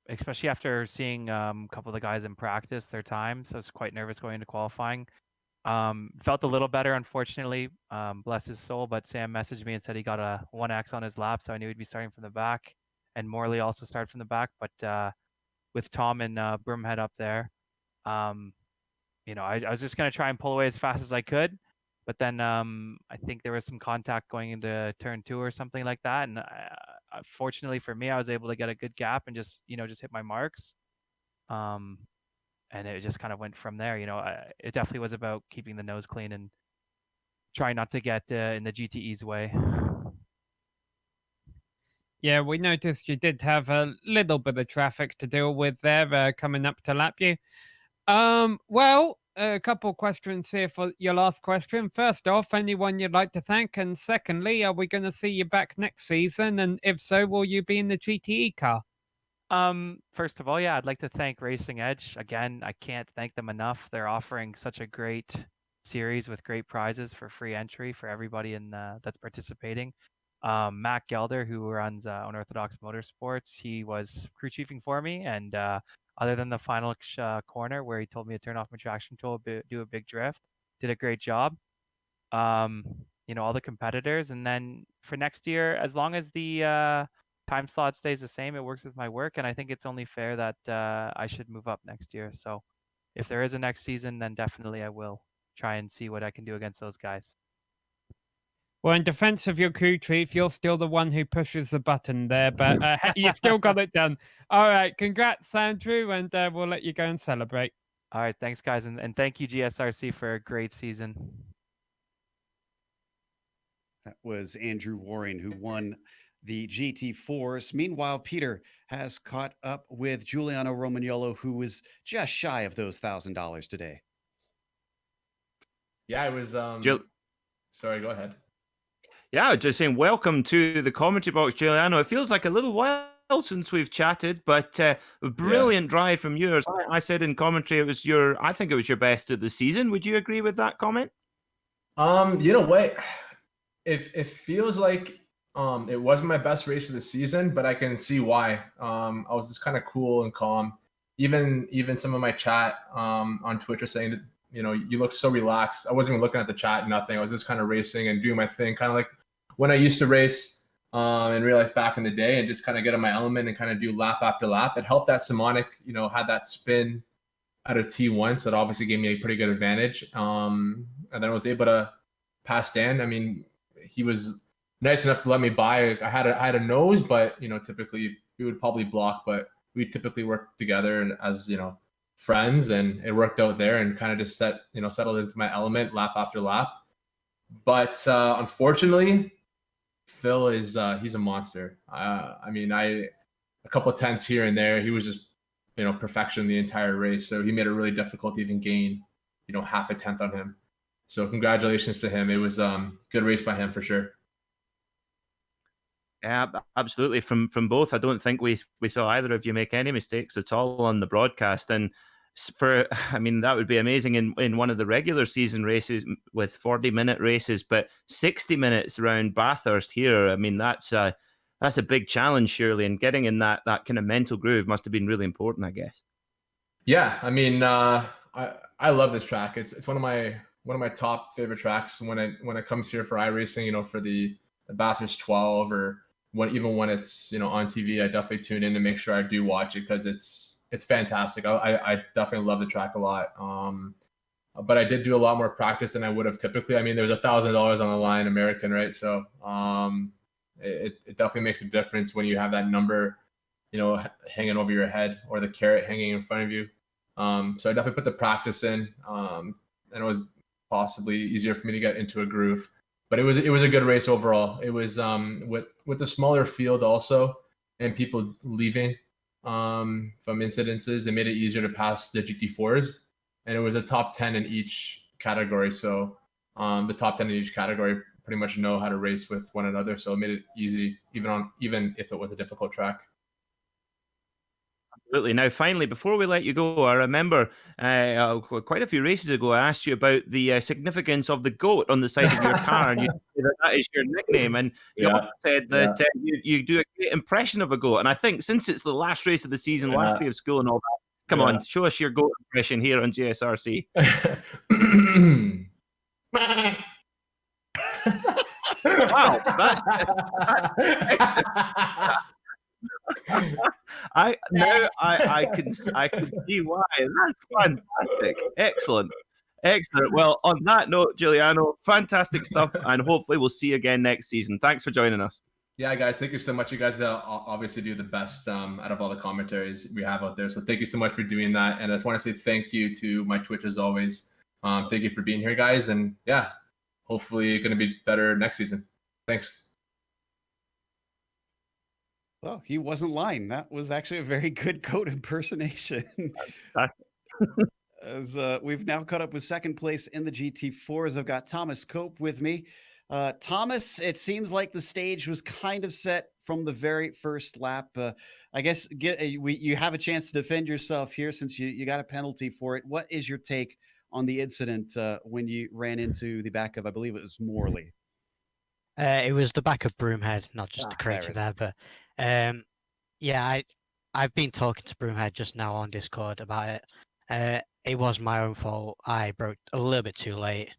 especially after seeing a couple of the guys in practice, their times. I was quite nervous going into qualifying. Felt a little better, unfortunately. Bless his soul, but Sam messaged me and said he got a 1X on his lap, so I knew he'd be starting from the back. And Morley also started from the back, but with Tom and Broomhead up there, um, I was just gonna try and pull away as fast as I could. But then I think there was some contact going into turn two or something like that, and fortunately for me, I was able to get a good gap and just hit my marks. Um, and it just kind of went from there. It definitely was about keeping the nose clean and trying not to get in the GTE's way. Yeah, we noticed you did have a little bit of traffic to deal with there coming up to lap you. Well, a couple questions here for your last question. First off, anyone you'd like to thank? And secondly, are we going to see you back next season? And if so, will you be in the GTE car? First of all, yeah, I'd like to thank Racing Edge again. I can't thank them enough. They're offering such a great series with great prizes for free entry for everybody that's participating. Matt Gelder, who runs Unorthodox Motorsports, he was crew chiefing for me, and other than the final corner where he told me to turn off my traction control, do a big drift, did a great job. All the competitors, and then for next year, as long as the time slot stays the same, it works with my work, and I think it's only fair that I should move up next year. So if there is a next season, then definitely I will try and see what I can do against those guys. Well, in defense of your crew chief, you're still the one who pushes the button there, but you still got it done. All right, congrats, Andrew, and we'll let you go and celebrate. All right, thanks, guys, and thank you, GSRC, for a great season. That was Andrew Waring, who won the GT4s. Meanwhile, Peter has caught up with Giuliano Romagnolo, who was just shy of those $1,000 today. Yeah, it was. Sorry, go ahead. Yeah, just saying welcome to the commentary box, Giuliano. It feels like a little while since we've chatted, but a brilliant drive from yours. I said in commentary I think it was your best of the season. Would you agree with that comment? You know what? It feels like it wasn't my best race of the season, but I can see why. I was just kind of cool and calm. Even some of my chat on Twitch are saying that, you look so relaxed. I wasn't even looking at the chat, nothing. I was just kind of racing and doing my thing, kind of like when I used to race in real life back in the day, and just kind of get in my element and kind of do lap after lap. It helped that Simonic, had that spin out of T1, so it obviously gave me a pretty good advantage. And then I was able to pass Dan. I mean, he was nice enough to let me by. I had a nose, but typically we would probably block, but we typically work together as friends, and it worked out there, and kind of just settled into my element lap after lap. But unfortunately, Phil is he's a monster. I mean, a couple of tenths here and there, he was just perfection the entire race. So he made it really difficult to even gain half a tenth on him. So congratulations to him. It was good race by him for sure. Yeah, absolutely. From both, I don't think we saw either of you make any mistakes at all on the broadcast. And that would be amazing in one of the regular season races with 40-minute races, but 60 minutes around Bathurst here. I mean, that's a big challenge, surely, and getting in that kind of mental groove must have been really important, I guess. Yeah, I mean, I love this track. It's one of my top favorite tracks when it comes here for iRacing. For the Bathurst 12, or even when it's on TV, I definitely tune in to make sure I do watch it, because it's fantastic. I definitely love the track a lot. But I did do a lot more practice than I would have typically. I mean, there's $1,000 on the line, American, right? So it definitely makes a difference when you have that number, hanging over your head, or the carrot hanging in front of you. So I definitely put the practice in, and it was possibly easier for me to get into a groove. But it was a good race overall. It was with the smaller field also, and people leaving from incidences, it made it easier to pass the GT4s, and it was a top 10 in each category. So the top 10 in each category pretty much know how to race with one another. So it made it easy, even if it was a difficult track. Absolutely. Now, finally, before we let you go, I remember quite a few races ago, I asked you about the significance of the goat on the side of your car, and you said that is your nickname. And you also said that you do a great impression of a goat. And I think since it's the last race of the season, last day of school and all that, come on, show us your goat impression here on GSRC. Wow, I can see why. That's fantastic. Excellent. Well, on that note, Giuliano, fantastic stuff, and hopefully we'll see you again next season. Thanks for joining us. Yeah, guys, thank you so much. You guys obviously do the best out of all the commentaries we have out there. So thank you so much for doing that. And I just want to say thank you to my Twitch as always. Thank you for being here, guys. And yeah, hopefully going to be better next season. Thanks. Well, he wasn't lying. That was actually a very good goat impersonation. As we've now caught up with second place in the GT4s, I've got Thomas Cope with me. Thomas, it seems like the stage was kind of set from the very first lap. I guess you have a chance to defend yourself here since you got a penalty for it. What is your take on the incident when you ran into the back of, I believe it was Morley. It was the back of Broomhead, not just to correct there you it is. there, but yeah, I've been talking to Broomhead just now on Discord about it. It was my own fault. I broke a little bit too late.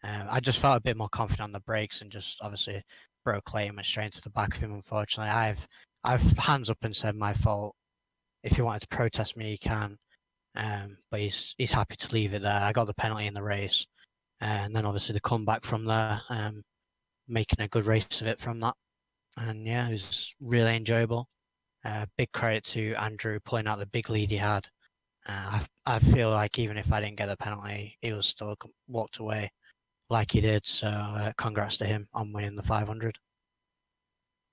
I just felt a bit more confident on the brakes and just obviously broke late and went straight into the back of him. Unfortunately, I've hands up and said my fault. If he wanted to protest me, he can. But he's happy to leave it there. I got the penalty in the race, and then obviously the comeback from there, making a good race of it from that. And yeah, it was really enjoyable. Big credit to Andrew pulling out the big lead he had. I feel like even if I didn't get the penalty, he was still walked away like he did. So congrats to him on winning the 500.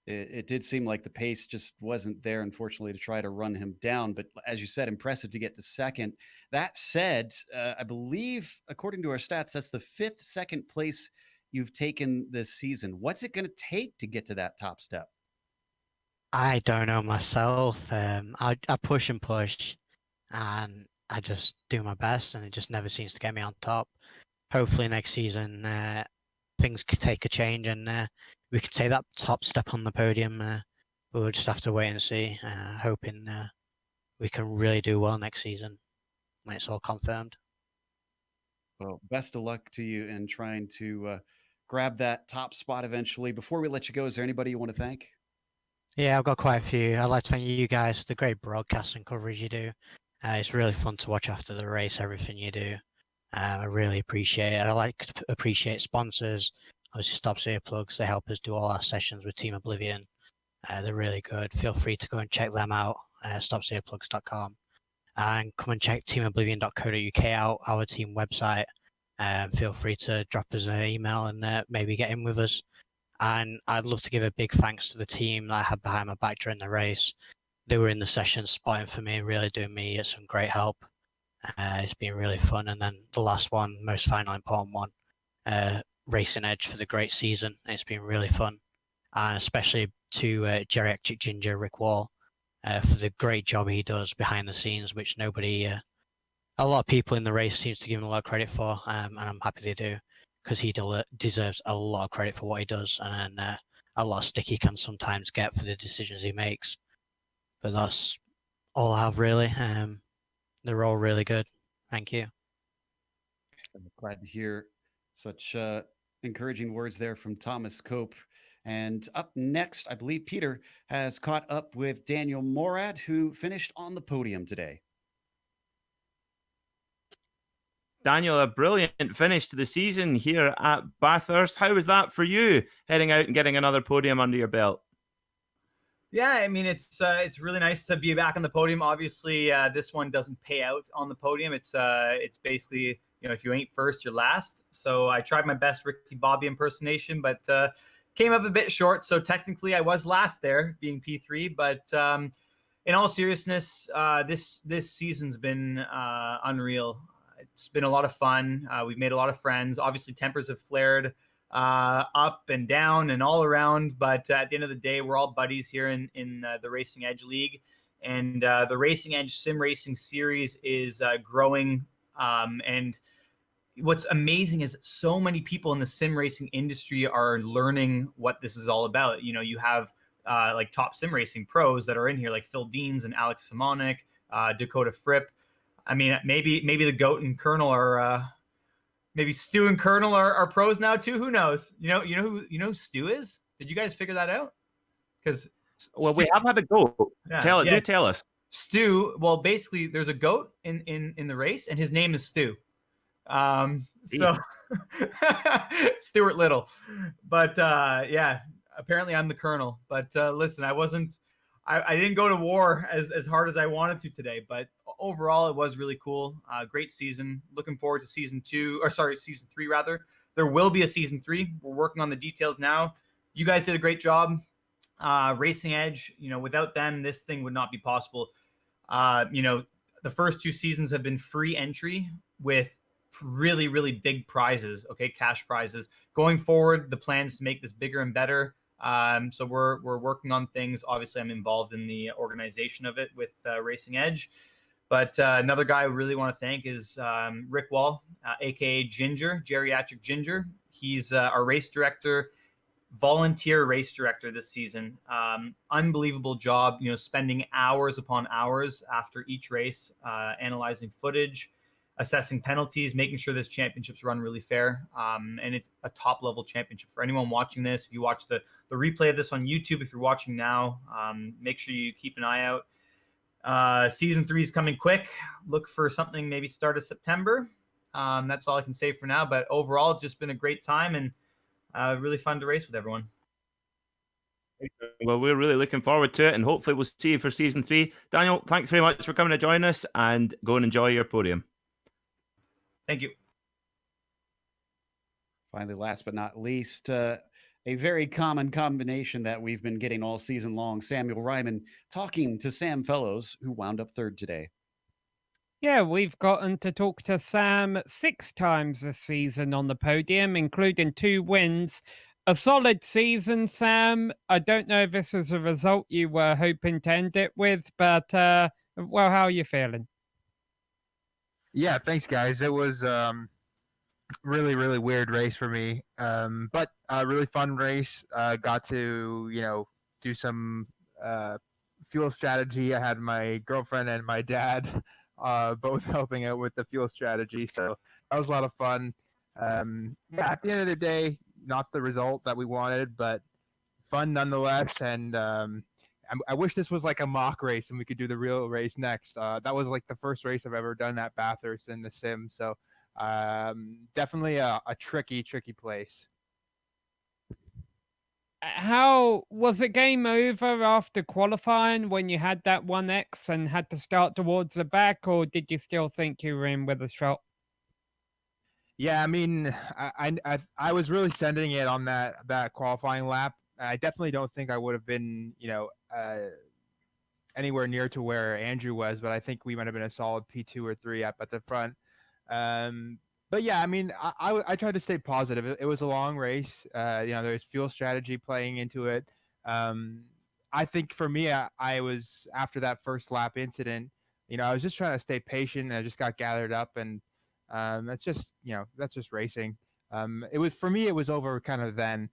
It did seem like the pace just wasn't there, unfortunately, to try to run him down. But as you said, impressive to get to second. That said, I believe, according to our stats, that's the 5th second place you've taken this season. What's it going to take to get to that top step? I don't know myself. I push and push, and I just do my best, and it just never seems to get me on top. Hopefully next season things could take a change, and we could take that top step on the podium. We'll just have to wait and see. Hoping we can really do well next season when it's all confirmed. Well, best of luck to you in trying to grab that top spot eventually. Before we let you go, is there anybody you want to thank? Yeah, I've got quite a few. I'd like to thank you guys for the great broadcast and coverage you do. It's really fun to watch after the race, everything you do. I really appreciate it. I like to appreciate sponsors. Obviously, Stops Earplugs. They help us do all our sessions with Team Oblivion. They're really good. Feel free to go and check them out, stopsearplugs.com. And come and check teamoblivion.co.uk out, our team website. Feel free to drop us an email and maybe get in with us. And I'd love to give a big thanks to the team that I had behind my back during the race. They were in the session spotting for me, really doing me some great help. It's been really fun. And then the last one, most final important one, Racing Edge for the great season. It's been really fun. And especially to Geriatric Ginger Rick Wall for the great job he does behind the scenes, which nobody, a lot of people in the race seems to give him a lot of credit for, and I'm happy they do, because he deserves a lot of credit for what he does, and a lot of stick he can sometimes get for the decisions he makes. But that's all I have really. They're all really good. Thank you. I'm glad to hear such encouraging words there from Thomas Cope. And up next, I believe Peter has caught up with Daniel Morad, who finished on the podium today. Daniel, a brilliant finish to the season here at Bathurst. How was that for you, heading out and getting another podium under your belt? Yeah, I mean, it's really nice to be back on the podium. Obviously, this one doesn't pay out on the podium. It's basically, if you ain't first, you're last. So I tried my best Ricky Bobby impersonation, but came up a bit short. So technically, I was last there, being P3. But in all seriousness, this season's been unreal. It's been a lot of fun. We've made a lot of friends. Obviously, tempers have flared up and down and all around. But at the end of the day, we're all buddies here in the Racing Edge League. And the Racing Edge Sim Racing Series is growing. And what's amazing is so many people in the sim racing industry are learning what this is all about. You have like top sim racing pros that are in here, like Phil Deans and Alex Simonik, Dakota Fripp. I mean, maybe the Goat and Colonel are maybe Stu and Colonel are pros now too. Who knows? You know who Stu is? Did you guys figure that out? Because we have had a go. Yeah, Do tell us. Stu. Well, basically, there's a goat in the race, and his name is Stu. So Stuart Little. But yeah, apparently I'm the Colonel. But listen, I didn't go to war as hard as I wanted to today, but overall it was really cool. Great season. Looking forward to season 3 rather. There will be a season 3. We're working on the details now. You guys did a great job. Racing Edge, without them, this thing would not be possible. The first 2 seasons have been free entry with really, really big prizes. Okay. Cash prizes going forward. The plans to make this bigger and better. So we're working on things. Obviously I'm involved in the organization of it with Racing Edge, But another guy I really want to thank is Rick Wall, aka Ginger, Geriatric Ginger. He's our race director, volunteer race director this season. Unbelievable job, spending hours upon hours after each race, analyzing footage, assessing penalties, making sure this championship's run really fair. And it's a top level championship for anyone watching this. If you watch the replay of this on YouTube, if you're watching now, make sure you keep an eye out. Season 3 is coming quick. Look for something maybe start of September. That's all I can say for now. But overall, it's just been a great time and really fun to race with everyone. Well, we're really looking forward to it, and hopefully we'll see you for season 3. Daniel, thanks very much for coming to join us, and go and enjoy your podium. Thank you. Finally, last but not least, a very common combination that we've been getting all season long, Samuel Ryman talking to Sam Fellows, who wound up third today. Yeah, we've gotten to talk to Sam 6 times this season on the podium, including 2 wins. A solid season, Sam. I don't know if this is a result you were hoping to end it with, but, well, how are you feeling? Yeah, thanks, guys. It was really, really weird race for me, but a really fun race. Got to, do some fuel strategy. I had my girlfriend and my dad both helping out with the fuel strategy, so that was a lot of fun. Yeah, at the end of the day, not the result that we wanted, but fun nonetheless. And I wish this was like a mock race and we could do the real race next. That was like the first race I've ever done at Bathurst in the sim, so definitely a tricky place. How was it game over after qualifying when you had that 1X and had to start towards the back, or did you still think you were in with a shot? Yeah, I mean, I was really sending it on that qualifying lap. I definitely don't think I would have been, anywhere near to where Andrew was, but I think we might have been a solid P2 or 3 up at the front. But yeah, I mean, I tried to stay positive. It was a long race. There's fuel strategy playing into it. I think for me, I was, after that first lap incident, I was just trying to stay patient, and I just got gathered up, and that's just racing. It was, for me, it was over kind of then.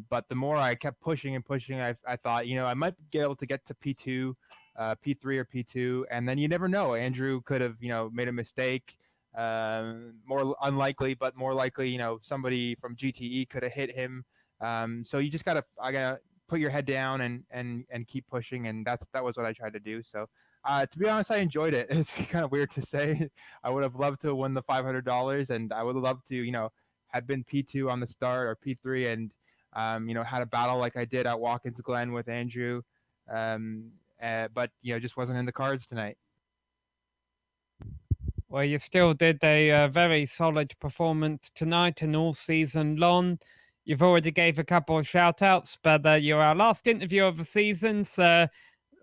But the more I kept pushing and pushing, I thought, I might be able to get to P2, P3 or P2, and then you never know. Andrew could have, made a mistake. More unlikely, but more likely, somebody from GTE could have hit him. So you just gotta put your head down and keep pushing, and that was what I tried to do. So to be honest, I enjoyed it. It's kind of weird to say. I would have loved to win the $500, and I would have loved to, had been P2 on the start or P3, and had a battle like I did at Watkins Glen with Andrew. But just wasn't in the cards tonight. Well, you still did a very solid performance tonight and all season long. You've already gave a couple of shout-outs, but you're our last interview of the season, so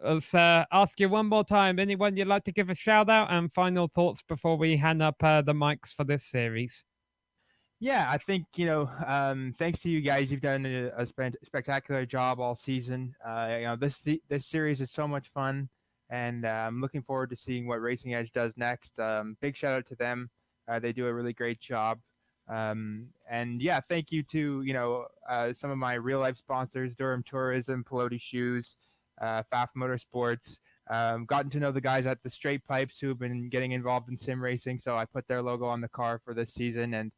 let's ask you one more time. Anyone you'd like to give a shout-out and final thoughts before we hand up the mics for this series? Yeah, I think, thanks to you guys, you've done a spectacular job all season. This series is so much fun, and I'm looking forward to seeing what Racing Edge does next. Big shout out to them. They do a really great job. And yeah, thank you to, some of my real life sponsors, Durham Tourism, Pelote Shoes, FAF Motorsports. Gotten to know the guys at the Straight Pipes who have been getting involved in sim racing. So I put their logo on the car for this season, and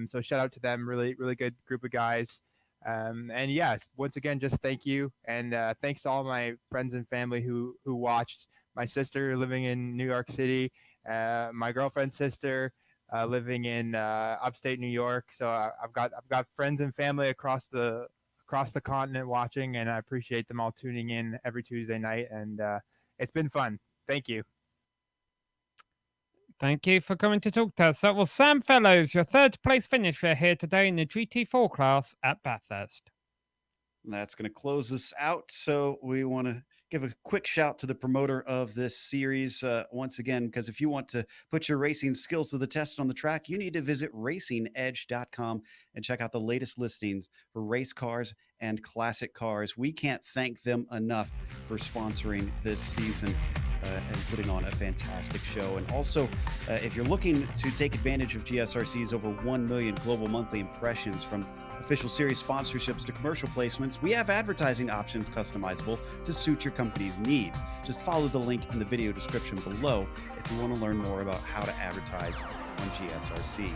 so shout out to them. Really, really good group of guys. And yes, once again, just thank you. And thanks to all my friends and family who watched. My sister living in New York City, my girlfriend's sister living in upstate New York. So I've got friends and family across the continent watching, and I appreciate them all tuning in every Tuesday night. And it's been fun. Thank you. Thank you for coming to talk to us. That was Sam Fellows, your 3rd place finisher here today in the GT4 class at Bathurst. That's going to close us out. So we want to give a quick shout to the promoter of this series once again, because if you want to put your racing skills to the test on the track, you need to visit racingedge.com and check out the latest listings for race cars and classic cars. We can't thank them enough for sponsoring this season. and putting on a fantastic show. And also, if you're looking to take advantage of GSRC's over 1 million global monthly impressions, from official series sponsorships to commercial placements, we have advertising options customizable to suit your company's needs. Just follow the link in the video description below if you want to learn more about how to advertise on GSRC.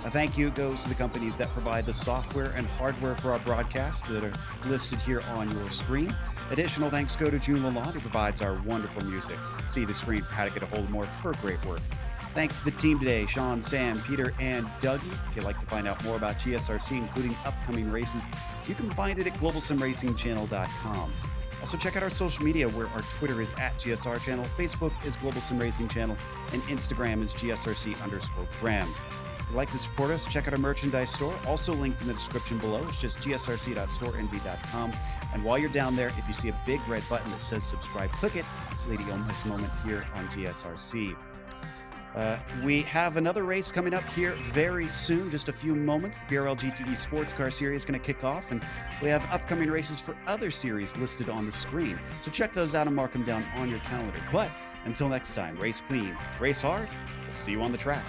A thank you goes to the companies that provide the software and hardware for our broadcasts that are listed here on your screen. Additional thanks go to June Lalonde, who provides our wonderful music. See the screen for how to get a hold of more of her great work. Thanks to the team today, Sean, Sam, Peter, and Dougie. If you'd like to find out more about GSRC, including upcoming races, you can find it at globalsimracingchannel.com. Also, check out our social media, where our Twitter is at GSR Channel, Facebook is Global Sim Racing Channel, and Instagram is GSRC_Gram. If you'd like to support us, check out our merchandise store, also linked in the description below. It's just gsrc.storenv.com. And while you're down there, if you see a big red button that says subscribe, click it so that you don't miss a moment here on GSRC. We have another race coming up here very soon, just a few moments. The BRL GTE Sports Car Series is going to kick off, and we have upcoming races for other series listed on the screen. So check those out and mark them down on your calendar. But until next time, race clean, race hard. We'll see you on the track.